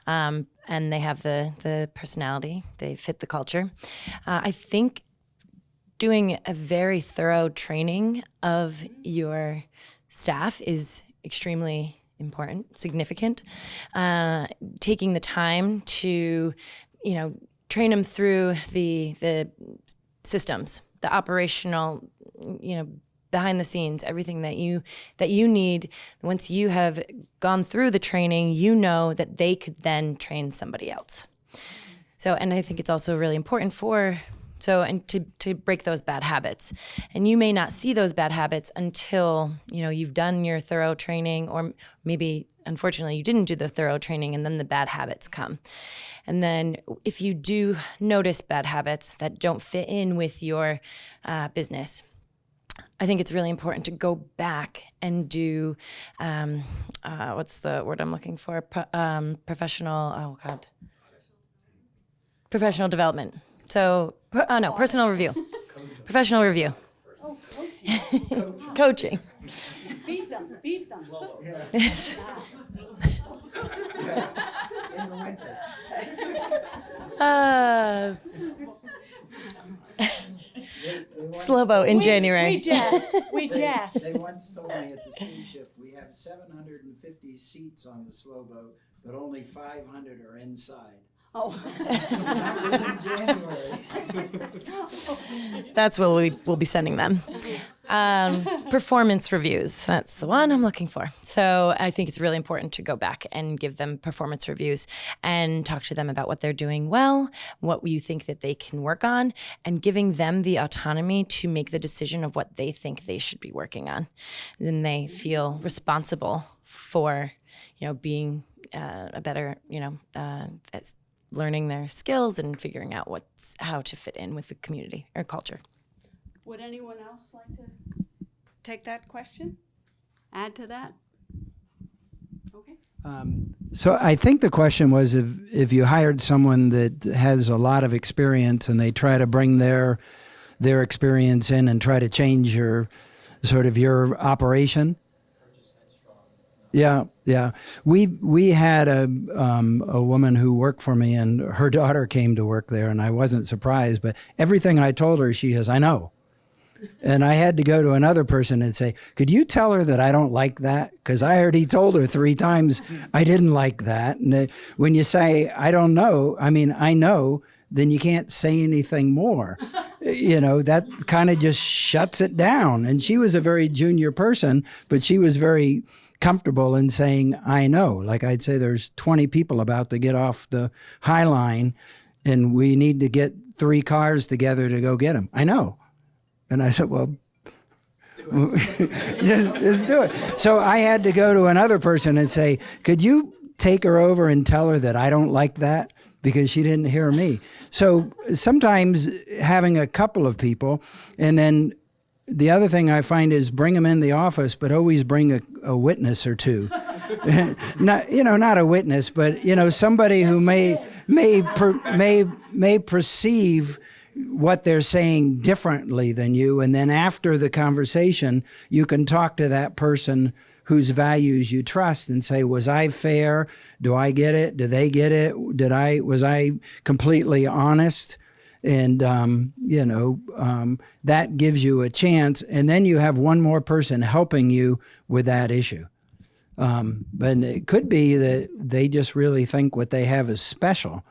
and they have the personality, they fit the culture. I think doing a very thorough training of your staff is extremely important, significant. Taking the time to, train them through the systems, the operational, behind the scenes, everything that you need. Once you have gone through the training, you know that they could then train somebody else. So, and I think it's also really important to break those bad habits. And you may not see those bad habits until, you've done your thorough training, or maybe, unfortunately, you didn't do the thorough training and then the bad habits come. And then if you do notice bad habits that don't fit in with your business, I think it's really important to go back and do, what's the word I'm looking for? Professional development. So, personal review. Professional review. Coaching. Beat them. In the winter. Slow boat in January. We jest. They once told me at the steamship, we have 750 seats on the slow boat, but only 500 are inside. Oh. That was in January. That's what we'll be sending them. Performance reviews. That's the one I'm looking for. So I think it's really important to go back and give them performance reviews and talk to them about what they're doing well, what you think that they can work on, and giving them the autonomy to make the decision of what they think they should be working on. Then they feel responsible for, being a better, learning their skills and figuring out how to fit in with the community or culture. Would anyone else like to take that question? Add to that? Okay. So I think the question was if you hired someone that has a lot of experience and they try to bring their experience in and try to change your operation. Yeah. We had a woman who worked for me, and her daughter came to work there, and I wasn't surprised. But everything I told her, she says, "I know." And I had to go to another person and say, "Could you tell her that I don't like that? Because I already told her 3 times I didn't like that." And when you say, "I don't know," I mean, I know, then you can't say anything more. That kind of just shuts it down. And she was a very junior person, but she was very comfortable in saying, "I know." Like I'd say, there's 20 people about to get off the High Line, and we need to get 3 cars together to go get them. I know. And I said, well, just do it. So I had to go to another person and say, "Could you take her over and tell her that I don't like that? because she didn't hear me. So sometimes having a couple of people, and then the other thing I find is bring them in the office, but always bring a witness or two. Not a witness, but somebody who may perceive what they're saying differently than you, and then after the conversation, you can talk to that person whose values you trust and say, was I fair? Do I get it? Do they get it? Was I completely honest? And, that gives you a chance. And then you have one more person helping you with that issue. But it could be that they just really think what they have is special.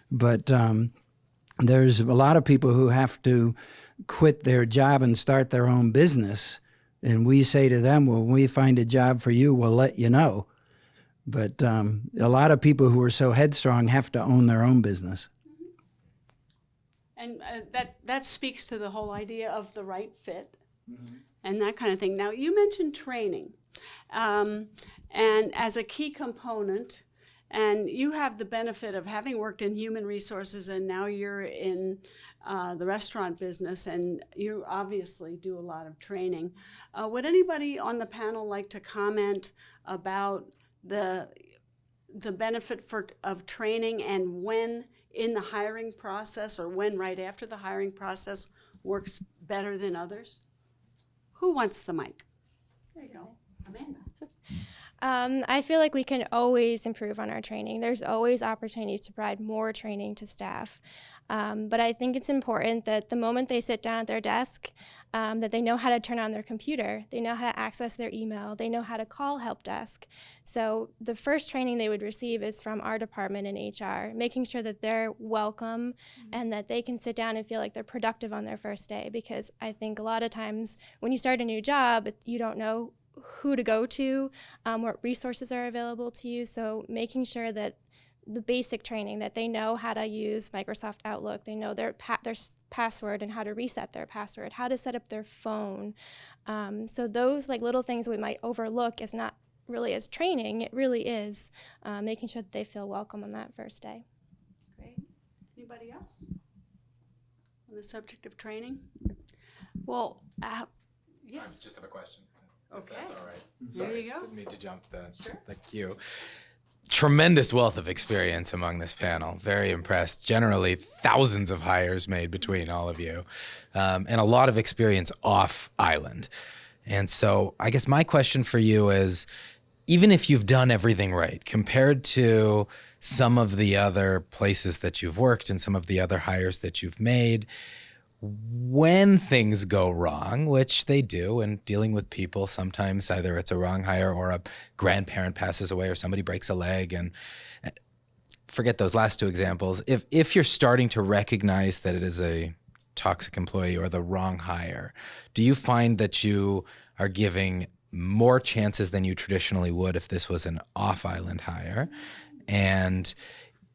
But there's a lot of people who have to quit their job and start their own business. And we say to them, well, when we find a job for you, we'll let you know. But a lot of people who are so headstrong have to own their own business. And that speaks to the whole idea of the right fit and that kind of thing. Now, you mentioned training, and as a key component, and you have the benefit of having worked in human resources, and now you're in the restaurant business, and you obviously do a lot of training. Would anybody on the panel like to comment about the benefit of training, and when in the hiring process, or when right after the hiring process works better than others? Who wants the mic? There you go, Amanda. I feel like we can always improve on our training. There's always opportunities to provide more training to staff. But I think it's important that the moment they sit down at their desk, that they know how to turn on their computer, they know how to access their email, they know how to call help desk. So the first training they would receive is from our department in HR, making sure that they're welcome and that they can sit down and feel like they're productive on their first day. Because I think a lot of times when you start a new job, you don't know who to go to, what resources are available to you. So making sure that the basic training, that they know how to use Microsoft Outlook, they know their password and how to reset their password, how to set up their phone. So those little things we might overlook is not really as training. It really is making sure that they feel welcome on that first day. Great. Anybody else on the subject of training? Well, yes. I just have a question. Okay. If that's all right. There Sorry, you go. didn't mean to jump the queue. Tremendous wealth of experience among this panel. Very impressed. Generally, thousands of hires made between all of you, and a lot of experience off island. And so I guess my question for you is, even if you've done everything right, compared to some of the other places that you've worked and some of the other hires that you've made, when things go wrong, which they do, and dealing with people, sometimes either it's a wrong hire or a grandparent passes away or somebody breaks a leg, and forget those last two examples. If you're starting to recognize that it is a toxic employee or the wrong hire, do you find that you are giving more chances than you traditionally would if this was an off-island hire? And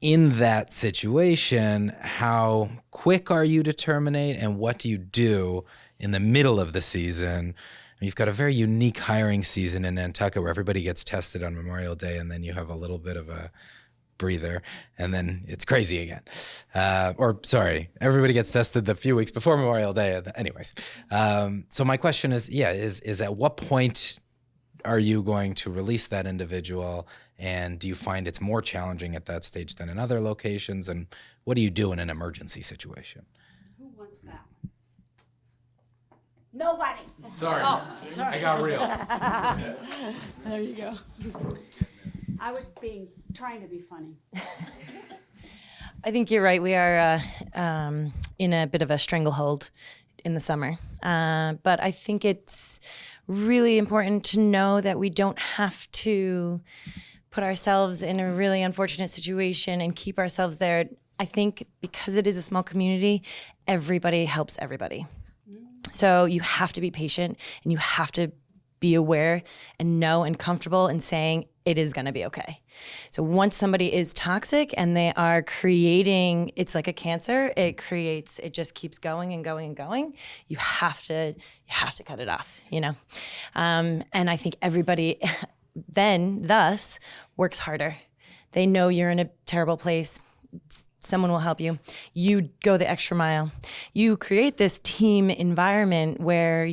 in that situation, how quick are you to terminate, and what do you do in the middle of the season? You've got a very unique hiring season in Nantucket where everybody gets tested on Memorial Day, and then you have a little bit of a breather, and then it's crazy again. Everybody gets tested the few weeks before Memorial Day. Anyways, so my question is at what point are you going to release that individual? And do you find it's more challenging at that stage than in other locations? And what do you do in an emergency situation? Who wants that? Nobody. Sorry. Oh, sorry. I got real. There you go. I was trying to be funny. I think you're right. We are in a bit of a stranglehold in the summer. But I think it's really important to know that we don't have to put ourselves in a really unfortunate situation and keep ourselves there. I think because it is a small community, everybody helps everybody. So you have to be patient, and you have to be aware and know and comfortable in saying it is going to be okay. So once somebody is toxic and they are creating, it's like a cancer, it just keeps going and going and going. You have to cut it off, And I think everybody then thus works harder. They know you're in a terrible place. someone will help you. You go the extra mile. You create this team environment where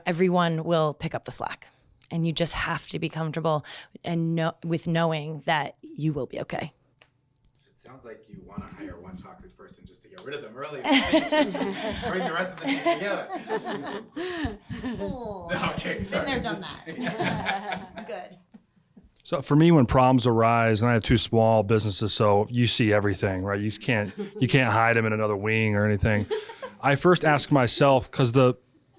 everyone will pick up the slack, and you just have to be comfortable and with knowing that you will be okay. It sounds like you want to hire one toxic person just to get rid of them early. Bring the rest of the team together. Oh, No, okay, sorry. been there, done that. Good. So for me, when problems arise, and I have two small businesses, so you see everything, right? You can't hide them in another wing or anything. I first ask myself, because the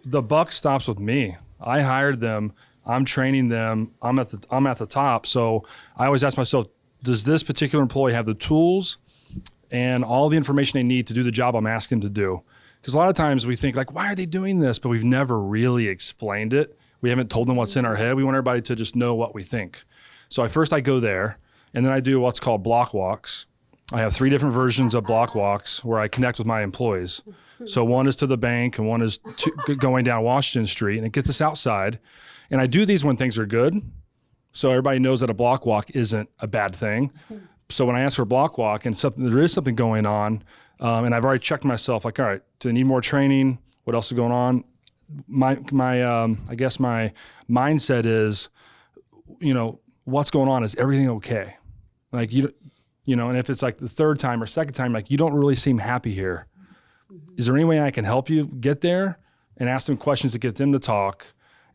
buck stops with me. I hired them. I'm training them. I'm at the top. So I always ask myself, does this particular employee have the tools and all the information they need to do the job I'm asking them to do? Because a lot of times we think like, why are they doing this? But we've never really explained it. We haven't told them what's in our head. We want everybody to just know what we think. So I go there, and then I do what's called block walks. I have 3 different versions of block walks where I connect with my employees. So one is to the bank, and one is going down Washington Street, and it gets us outside. And I do these when things are good, so everybody knows that a block walk isn't a bad thing. So when I ask for a block walk and there is something going on, and I've already checked myself, like, all right, do I need more training? What else is going on? I guess my mindset is, what's going on? Is everything okay? Like, and if it's like the third time or second time, like, you don't really seem happy here. Is there any way I can help you get there? And ask them questions to get them to talk.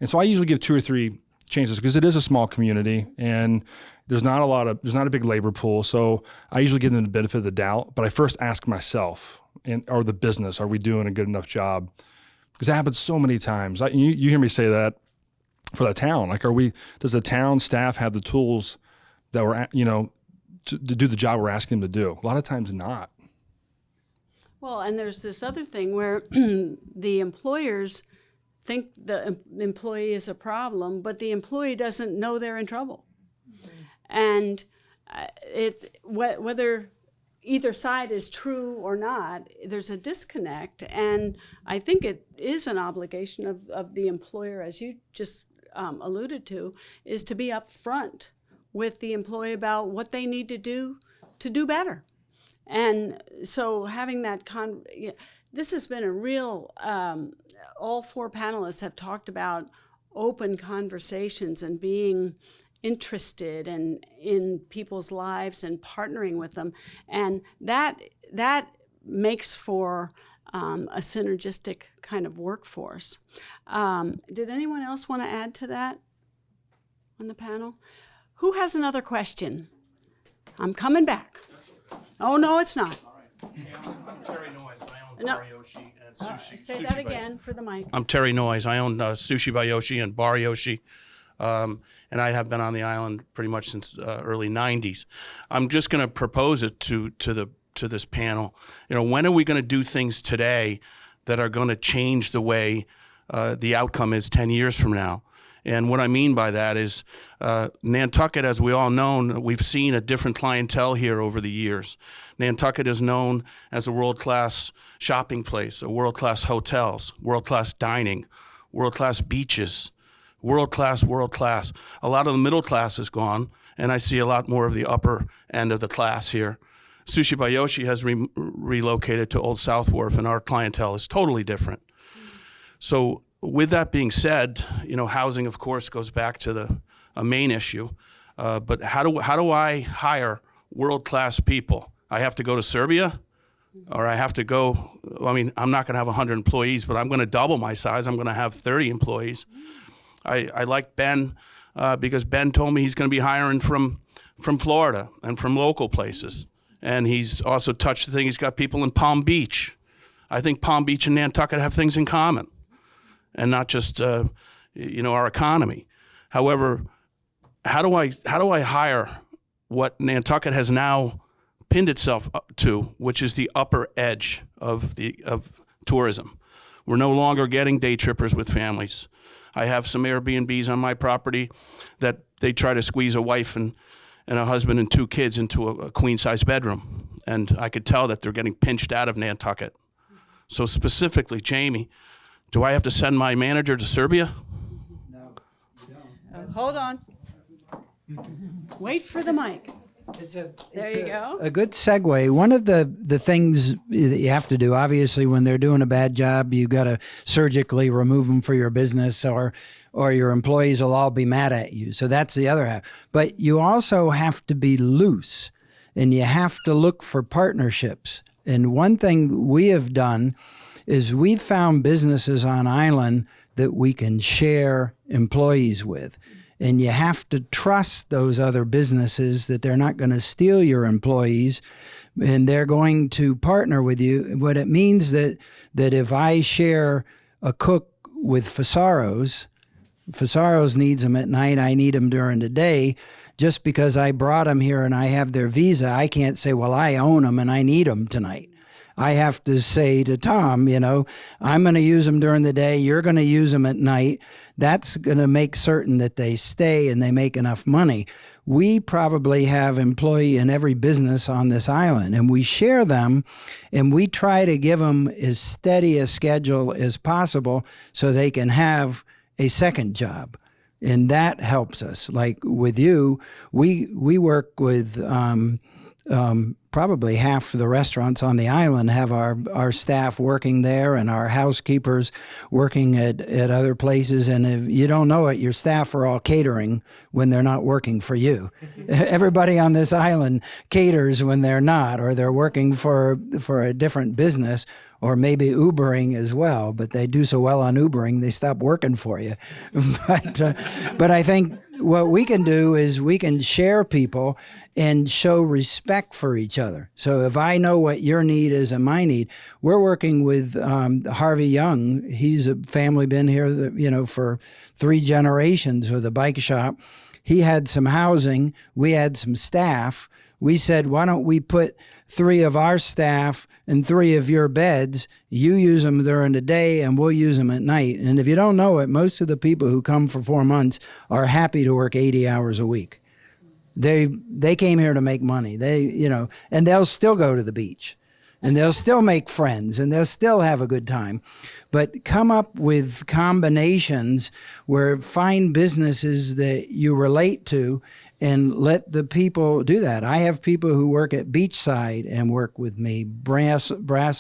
And so I usually give 2 or 3 chances because it is a small community and there's not a big labor pool. So I usually give them the benefit of the doubt, but I first ask myself or the business, are we doing a good enough job? Because it happens so many times. You hear me say that for the town. Like, does the town staff have the tools that we're, to do the job we're asking them to do? A lot of times not. Well, and there's this other thing where the employers think the employee is a problem, but the employee doesn't know they're in trouble. And it's whether either side is true or not, there's a disconnect. And I think it is an obligation of the employer, as you just alluded to, is to be upfront with the employee about what they need to do better. And so having that this has been a real, all 4 panelists have talked about open conversations and being interested in people's lives and partnering with them. And that makes for a synergistic kind of workforce. Did anyone else want to add to that on the panel? Who has another question? I'm coming back. Oh, no, it's not. I'm Terry Noyes. I own No. Bar Yoshi and Sushi. Say Sushi that by- again for the mic. I'm Terry Noyes. I own Sushi by Yoshi and Bar Yoshi. And I have been on the island pretty much since early 90s. I'm just going to propose it to this panel. When are we going to do things today that are going to change the way the outcome is 10 years from now? And what I mean by that is Nantucket, as we all know, we've seen a different clientele here over the years. Nantucket is known as a world-class shopping place, a world-class hotels, world-class dining, world-class beaches, world-class. A lot of the middle class is gone, and I see a lot more of the upper end of the class here. Sushi by Yoshi has relocated to Old South Wharf, and our clientele is totally different. So with that being said, housing, of course, goes back to a main issue. But how do I hire world-class people? I have to go to Serbia, or I have to go. I'm not going to have 100 employees, but I'm going to double my size. I'm going to have 30 employees. I like Ben because Ben told me he's going to be hiring from Florida and from local places. And he's also touched the thing. He's got people in Palm Beach. I think Palm Beach and Nantucket have things in common, and not just our economy. However, how do I hire what Nantucket has now pinned itself up to, which is the upper edge of tourism? We're no longer getting day trippers with families. I have some Airbnbs on my property that they try to squeeze a wife and a husband and 2 kids into a queen-size bedroom, and I could tell that they're getting pinched out of Nantucket. So specifically, Jamie, do I have to send my manager to Serbia? No, you don't. Hold on. Wait for the mic. There you go. A good segue. One of the things that you have to do, obviously, when they're doing a bad job, you got to surgically remove them for your business, or your employees will all be mad at you. So that's the other half. But you also have to be loose, and you have to look for partnerships. And one thing we have done is we've found businesses on island that we can share employees with. And you have to trust those other businesses that they're not going to steal your employees, and they're going to partner with you. What it means that if I share a cook with Fasaros needs them at night, I need them during the day. Just because I brought them here and I have their visa, I can't say, well, I own them and I need them tonight. I have to say to Tom, I'm going to use them during the day. You're going to use them at night. That's going to make certain that they stay and they make enough money. We probably have employee in every business on this island, and we share them, and we try to give them as steady a schedule as possible so they can have a second job. And that helps us. Like with you, we work with probably half of the restaurants on the island have our staff working there, and our housekeepers working at other places. And if you don't know it, your staff are all catering when they're not working for you. Everybody on this island caters when they're not, or they're working for a different business, or maybe Ubering as well. But they do so well on Ubering, they stop working for you. But I think what we can do is we can share people and show respect for each other. So if I know what your need is and my need, we're working with Harvey Young. He's a family, been here, for 3 generations with a bike shop. He had some housing. We had some staff. We said, why don't we put 3 of our staff and 3 of your beds? You use them during the day and we'll use them at night. And if you don't know it, most of the people who come for 4 months are happy to work 80 hours a week. They came here to make money. And they'll still go to the beach, and they'll still make friends, and they'll still have a good time. But come up with combinations where find businesses that you relate to and let the people do that. I have people who work at Beachside and work with me, Brass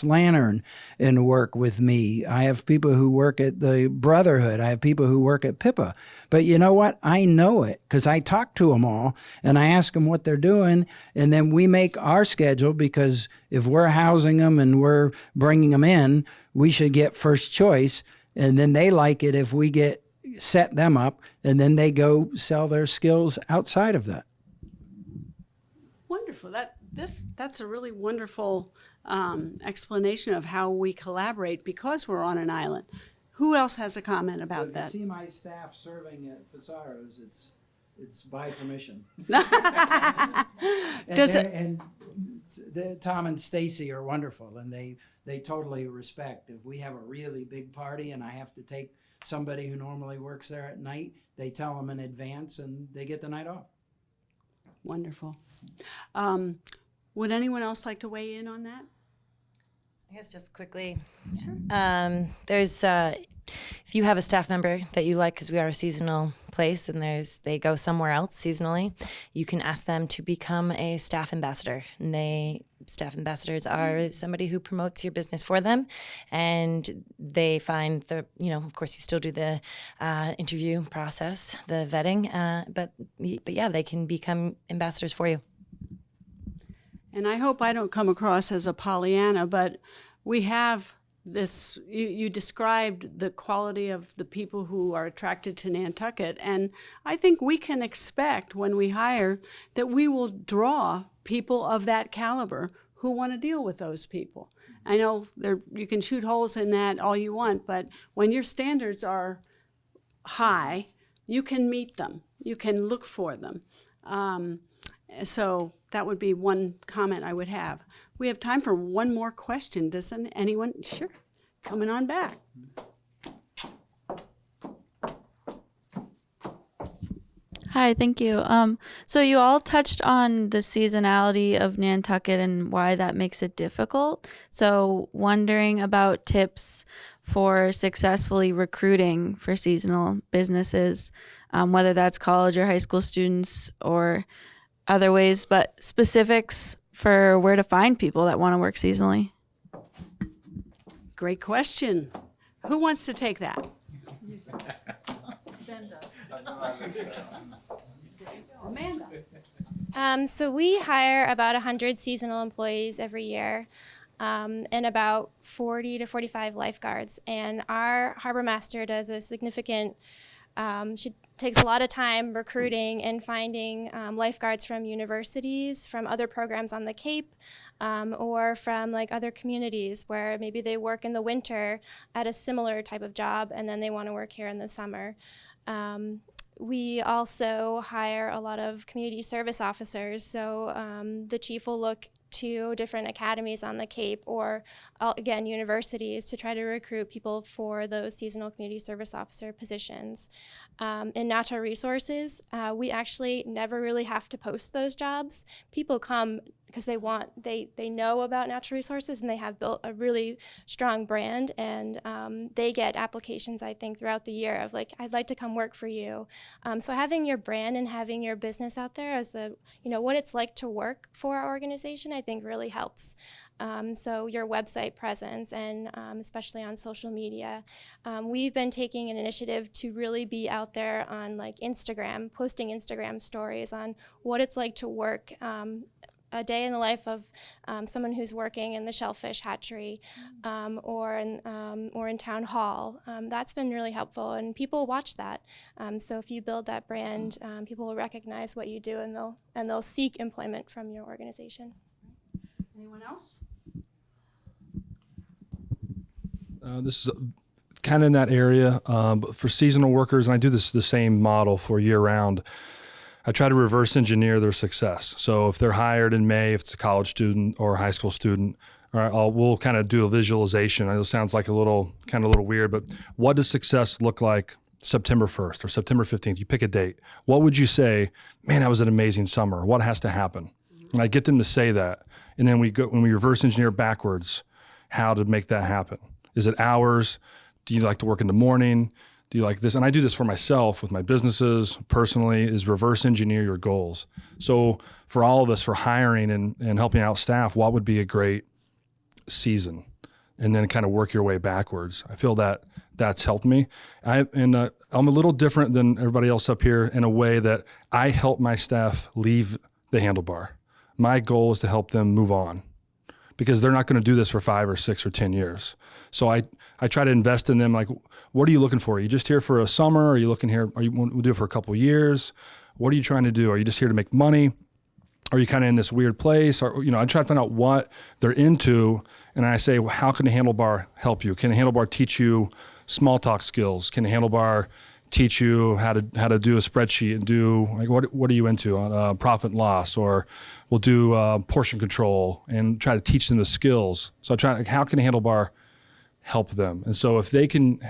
Lantern and work with me. I have people who work at the Brotherhood. I have people who work at Pippa. But you know what? I know it because I talk to them all and I ask them what they're doing, and then we make our schedule, because if we're housing them and we're bringing them in, we should get first choice, and then they like it if we set them up, and then they go sell their skills outside of that. Wonderful. That's a really wonderful explanation of how we collaborate because we're on an island. Who else has a comment about that? If you see my staff serving at Fasaros, it's by permission. Tom and Stacy are wonderful, and they totally respect. If we have a really big party and I have to take somebody who normally works there at night, they tell them in advance and they get the night off. Wonderful. Would anyone else like to weigh in on that? I guess just quickly. Sure. There's if you have a staff member that you like, because we are a seasonal place and they go somewhere else seasonally, you can ask them to become a staff ambassador. And staff ambassadors are somebody who promotes your business for them, and they find of course you still do the interview process, the vetting, but yeah, they can become ambassadors for you. And I hope I don't come across as a Pollyanna, but we have this, you described the quality of the people who are attracted to Nantucket, and I think we can expect when we hire that we will draw people of that caliber who want to deal with those people. I know you can shoot holes in that all you want, but when your standards are high, you can meet them, you can look for them. So that would be one comment I would have. We have time for one more question. Doesn't anyone? Sure. Coming on back. Hi, thank you. So you all touched on the seasonality of Nantucket and why that makes it difficult. So wondering about tips for successfully recruiting for seasonal businesses, whether that's college or high school students or other ways, but specifics for where to find people that want to work seasonally. Great question. Who wants to take that? Amanda. So we hire about 100 seasonal employees every year, and about 40 to 45 lifeguards. And our harbor master does a significant, she takes a lot of time recruiting and finding lifeguards from universities, from other programs on the Cape, or from like other communities where maybe they work in the winter at a similar type of job and then they want to work here in the summer. We also hire a lot of community service officers. So the chief will look to different academies on the Cape or, again, universities to try to recruit people for those seasonal community service officer positions. In natural resources, we actually never really have to post those jobs. People come because they know about natural resources and they have built a really strong brand, and they get applications, I think, throughout the year of like, I'd like to come work for you. So having your brand and having your business out there as what it's like to work for our organization, I think really helps. So your website presence and especially on social media. We've been taking an initiative to really be out there on like Instagram, posting Instagram stories on what it's like to work a day in the life of someone who's working in the shellfish hatchery or in town hall. That's been really helpful, and people watch that. So if you build that brand, people will recognize what you do, and they'll seek employment from your organization. Anyone else? This is kind of in that area, but for seasonal workers, and I do the same model for year-round, I try to reverse engineer their success. So if they're hired in May, if it's a college student or a high school student, we'll kind of do a visualization. I know it sounds like a little weird, but what does success look like September 1st or September 15th? You pick a date. What would you say, man, that was an amazing summer. What has to happen? And I get them to say that. And then when we reverse engineer backwards, how to make that happen. Is it hours? Do you like to work in the morning? Do you like this? And I do this for myself with my businesses personally, is reverse engineer your goals. So for all of us, for hiring and helping out staff, what would be a great season? And then kind of work your way backwards. I feel that that's helped me. I'm a little different than everybody else up here in a way that I help my staff leave the handlebar. My goal is to help them move on, because they're not going to do this for 5 or 6 or 10 years. So I try to invest in them. Like, what are you looking for? Are you just here for a summer? Are you looking here? We'll do it for a couple of years. What are you trying to do? Are you just here to make money? Are you kind of in this weird place? Or, I try to find out what they're into. And I say, well, how can a handlebar help you? Can a handlebar teach you small talk skills? Can a handlebar teach you how to do a spreadsheet and do, like, what are you into on profit and loss? Or we'll do portion control and try to teach them the skills. So I try, like, how can a handlebar help them? And so if they can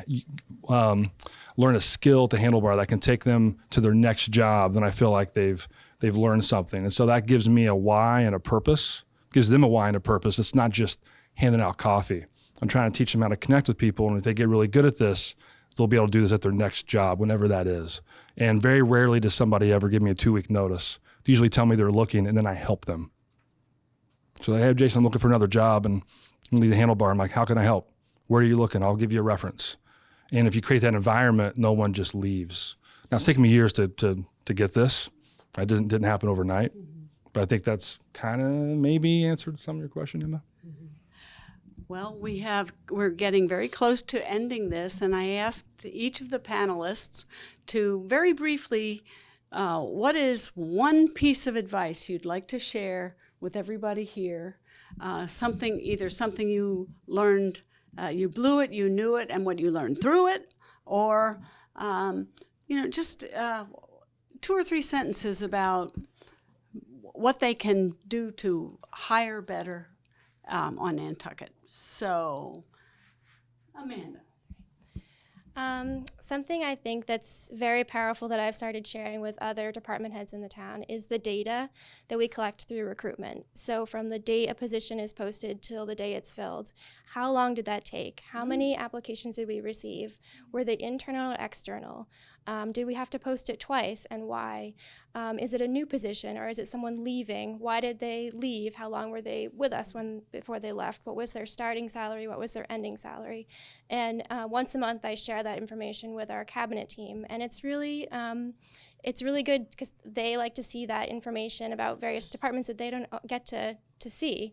learn a skill to handlebar that can take them to their next job, then I feel like they've learned something. And so that gives me a why and a purpose, gives them a why and a purpose. It's not just handing out coffee. I'm trying to teach them how to connect with people. And if they get really good at this, they'll be able to do this at their next job, whenever that is. And very rarely does somebody ever give me a 2-week notice. They usually tell me they're looking, and then I help them. So they have, Jason, I'm looking for another job, and I need a handlebar. I'm like, how can I help? Where are you looking? I'll give you a reference. And if you create that environment, no one just leaves. Now, it's taken me years to get this. It didn't happen overnight. But I think that's kind of maybe answered some of your question, Emma. Well, we're getting very close to ending this, and I asked each of the panelists to very briefly, what is one piece of advice you'd like to share with everybody here? Something you learned, you blew it, you knew it, and what you learned through it, or just 2 or 3 sentences about what they can do to hire better on Nantucket. So, Amanda. Something I think that's very powerful that I've started sharing with other department heads in the town is the data that we collect through recruitment. So from the date a position is posted till the day it's filled, how long did that take? How many applications did we receive? Were they internal or external? Did we have to post it twice, and why? Is it a new position, or is it someone leaving? Why did they leave? How long were they with us before they left? What was their starting salary? What was their ending salary? And once a month, I share that information with our cabinet team, and it's really good because they like to see that information about various departments that they don't get to see.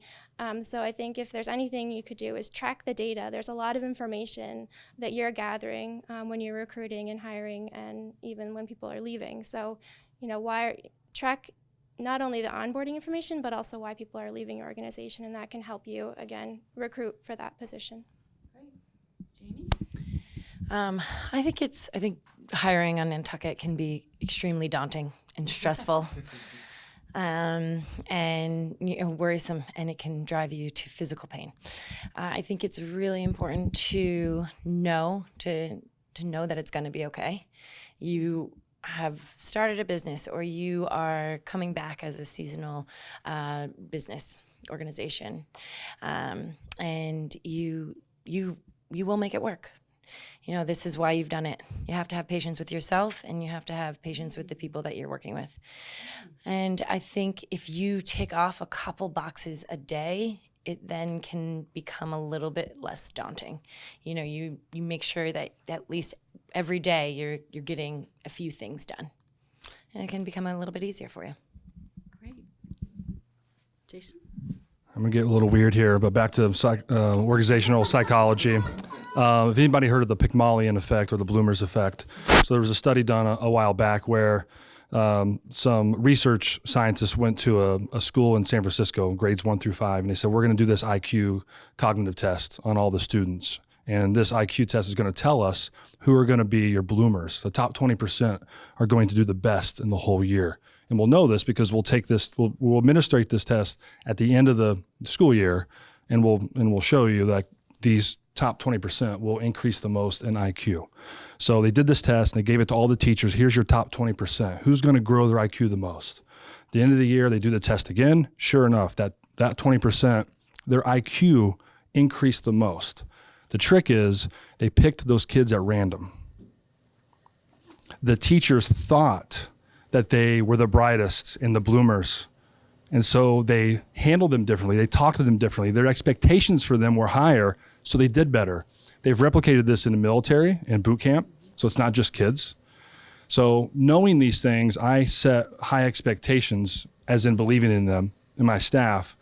So I think if there's anything you could do is track the data. There's a lot of information that you're gathering when you're recruiting and hiring, and even when people are leaving. So, track not only the onboarding information, but also why people are leaving your organization, and that can help you, again, recruit for that position. Jamie? I think hiring on Nantucket can be extremely daunting and stressful. And worrisome, and it can drive you to physical pain. I think it's really important to know that it's going to be okay. You have started a business, or you are coming back as a seasonal business organization, and you will make it work. This is why you've done it. You have to have patience with yourself, and you have to have patience with the people that you're working with. And I think if you tick off a couple boxes a day, it then can become a little bit less daunting. You make sure that at least every day you're getting a few things done, and it can become a little bit easier for you. Great. Jason? I'm going to get a little weird here, but back to organizational psychology. If anybody heard of the Pygmalion effect or the Bloomers effect? So there was a study done a while back where some research scientists went to a school in San Francisco, grades 1 through 5, and they said, we're going to do this IQ cognitive test on all the students. And this IQ test is going to tell us who are going to be your bloomers. The top 20% are going to do the best in the whole year. And we'll know this because we'll administrate this test at the end of the school year, and we'll show you that these top 20% will increase the most in IQ. So they did this test and they gave it to all the teachers. Here's your top 20%. Who's going to grow their IQ the most? At the end of the year, they do the test again. Sure enough, that 20%, their IQ increased the most. The trick is they picked those kids at random. The teachers thought that they were the brightest and the bloomers. And so they handled them differently. They talked to them differently. Their expectations for them were higher, so they did better. They've replicated this in the military and boot camp, so it's not just kids. So knowing these things, I set high expectations, as in believing in them, in my staff,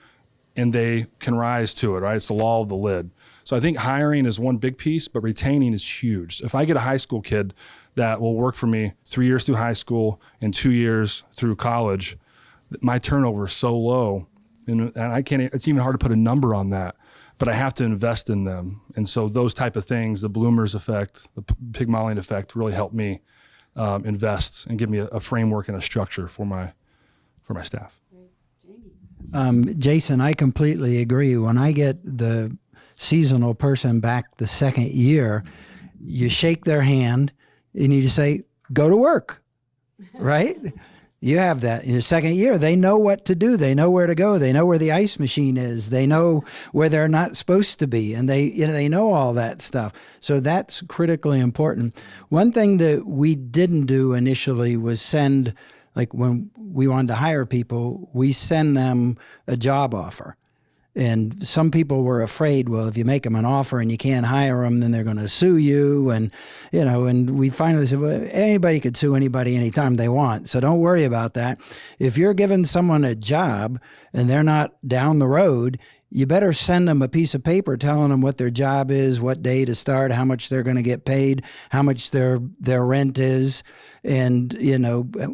and they can rise to it, right? It's the law of the lid. So I think hiring is one big piece, but retaining is huge. If I get a high school kid that will work for me 3 years through high school and 2 years through college, my turnover is so low, and I can't. It's even hard to put a number on that. But I have to invest in them, and so those type of things, the Bloomers effect, the Pygmalion effect, really helped me invest and give me a framework and a structure for my staff. Jason, I completely agree. When I get the seasonal person back the second year, you shake their hand and you just say, "Go to work," right? You have that. In the second year, they know what to do. They know where to go. They know where the ice machine is. They know where they're not supposed to be, and they know all that stuff. So that's critically important. One thing that we didn't do initially was send, like when we wanted to hire people, we send them a job offer. And some people were afraid, well, if you make them an offer and you can't hire them, then they're going to sue you. And, and we finally said, well, anybody could sue anybody anytime they want. So don't worry about that. If you're giving someone a job and they're not down the road, you better send them a piece of paper telling them what their job is, what day to start, how much they're going to get paid, how much their rent is, and,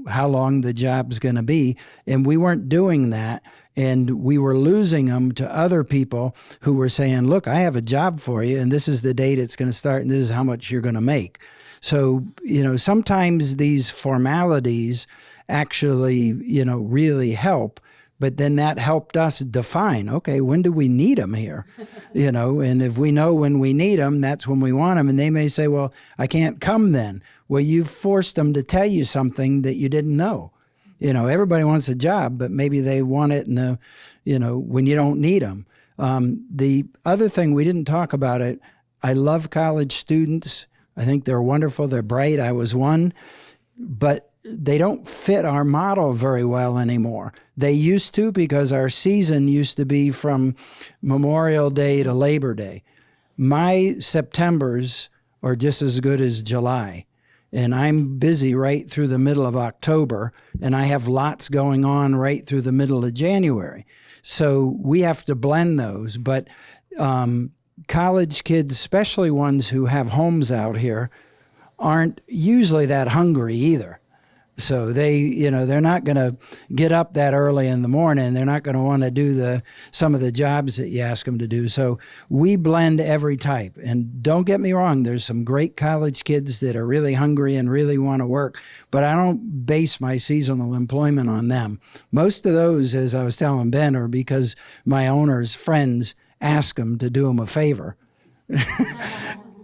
how long the job's going to be. And we weren't doing that. And we were losing them to other people who were saying, look, I have a job for you, and this is the date it's going to start, and this is how much you're going to make. So, sometimes these formalities actually, really help. But then that helped us define, okay, when do we need them here? And if we know when we need them, that's when we want them. And they may say, well, I can't come then. Well, you've forced them to tell you something that you didn't know. Everybody wants a job, but maybe they want it when you don't need them. The other thing we didn't talk about it, I love college students. I think they're wonderful. They're bright. I was one. But they don't fit our model very well anymore. They used to, because our season used to be from Memorial Day to Labor Day. My Septembers are just as good as July. And I'm busy right through the middle of October, and I have lots going on right through the middle of January. So we have to blend those. But college kids, especially ones who have homes out here, aren't usually that hungry either. So they're not going to get up that early in the morning. They're not going to want to do some of the jobs that you ask them to do. So we blend every type. And don't get me wrong, there's some great college kids that are really hungry and really want to work, but I don't base my seasonal employment on them. Most of those, as I was telling Ben, are because my owner's friends ask them to do them a favor.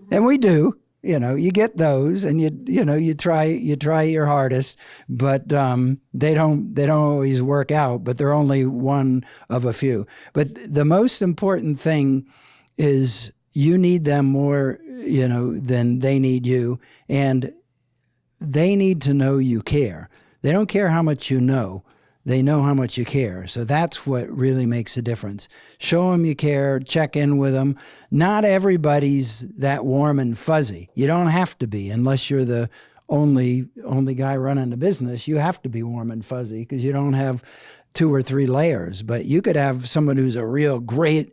And we do. You get those, and you try your hardest, but they don't always work out. But they're only one of a few. But the most important thing is you need them more, than they need you, and they need to know you care. They don't care how much you know. They know how much you care. So that's what really makes a difference. Show them you care, check in with them. Not everybody's that warm and fuzzy. You don't have to be, unless you're the only guy running the business. You have to be warm and fuzzy because you don't have 2 or 3 layers. But you could have someone who's a real great,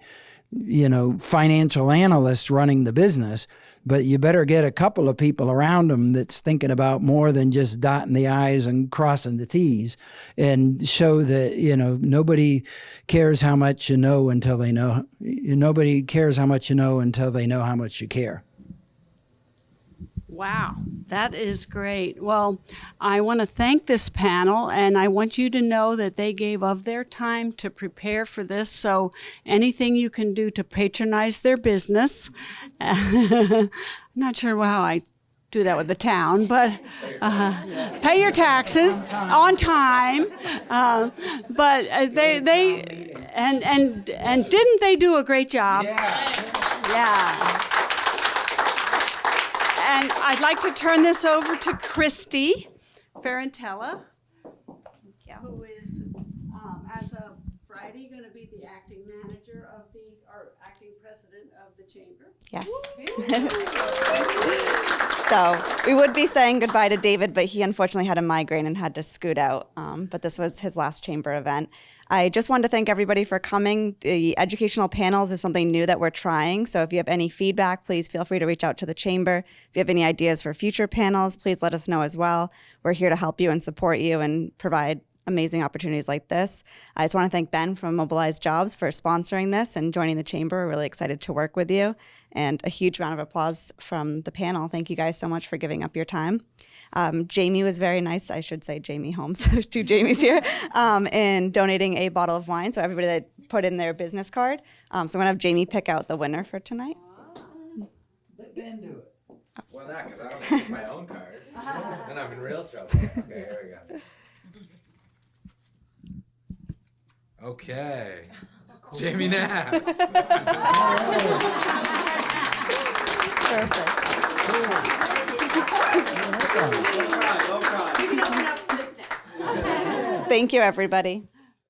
financial analyst running the business, but you better get a couple of people around them that's thinking about more than just dotting the I's and crossing the T's, and show that, nobody cares how much you know until they know. Nobody cares how much you know until they know how much you care. Wow, that is great. Well, I want to thank this panel, and I want you to know that they gave of their time to prepare for this, so anything you can do to patronize their business. I'm not sure how I do that with the town, but pay your taxes on time. But they didn't they do a great job? Yeah. And I'd like to turn this over to Christy Ferrantella, who is, as of Friday, going to be the acting manager or acting president of the chamber. Yes. So we would be saying goodbye to David, but he unfortunately had a migraine and had to scoot out. But this was his last chamber event. I just wanted to thank everybody for coming. The educational panels is something new that we're trying. So if you have any feedback, please feel free to reach out to the chamber. If you have any ideas for future panels, please let us know as well. We're here to help you and support you and provide amazing opportunities like this. I just want to thank Ben from Mobilize Jobs for sponsoring this and joining the chamber. We're really excited to work with you. And a huge round of applause from the panel. Thank you guys so much for giving up your time. Jamie was very nice. I should say Jamie Holmes. There's 2 Jamies here. In donating a bottle of wine. So everybody that put in their business card. So I'm going to have Jamie pick out the winner for tonight. Let Ben do it. Well, not because I don't have my own card. Then I'm in real trouble. Okay, here we go. Okay. Jamie Nass. Perfect. Thank you, everybody.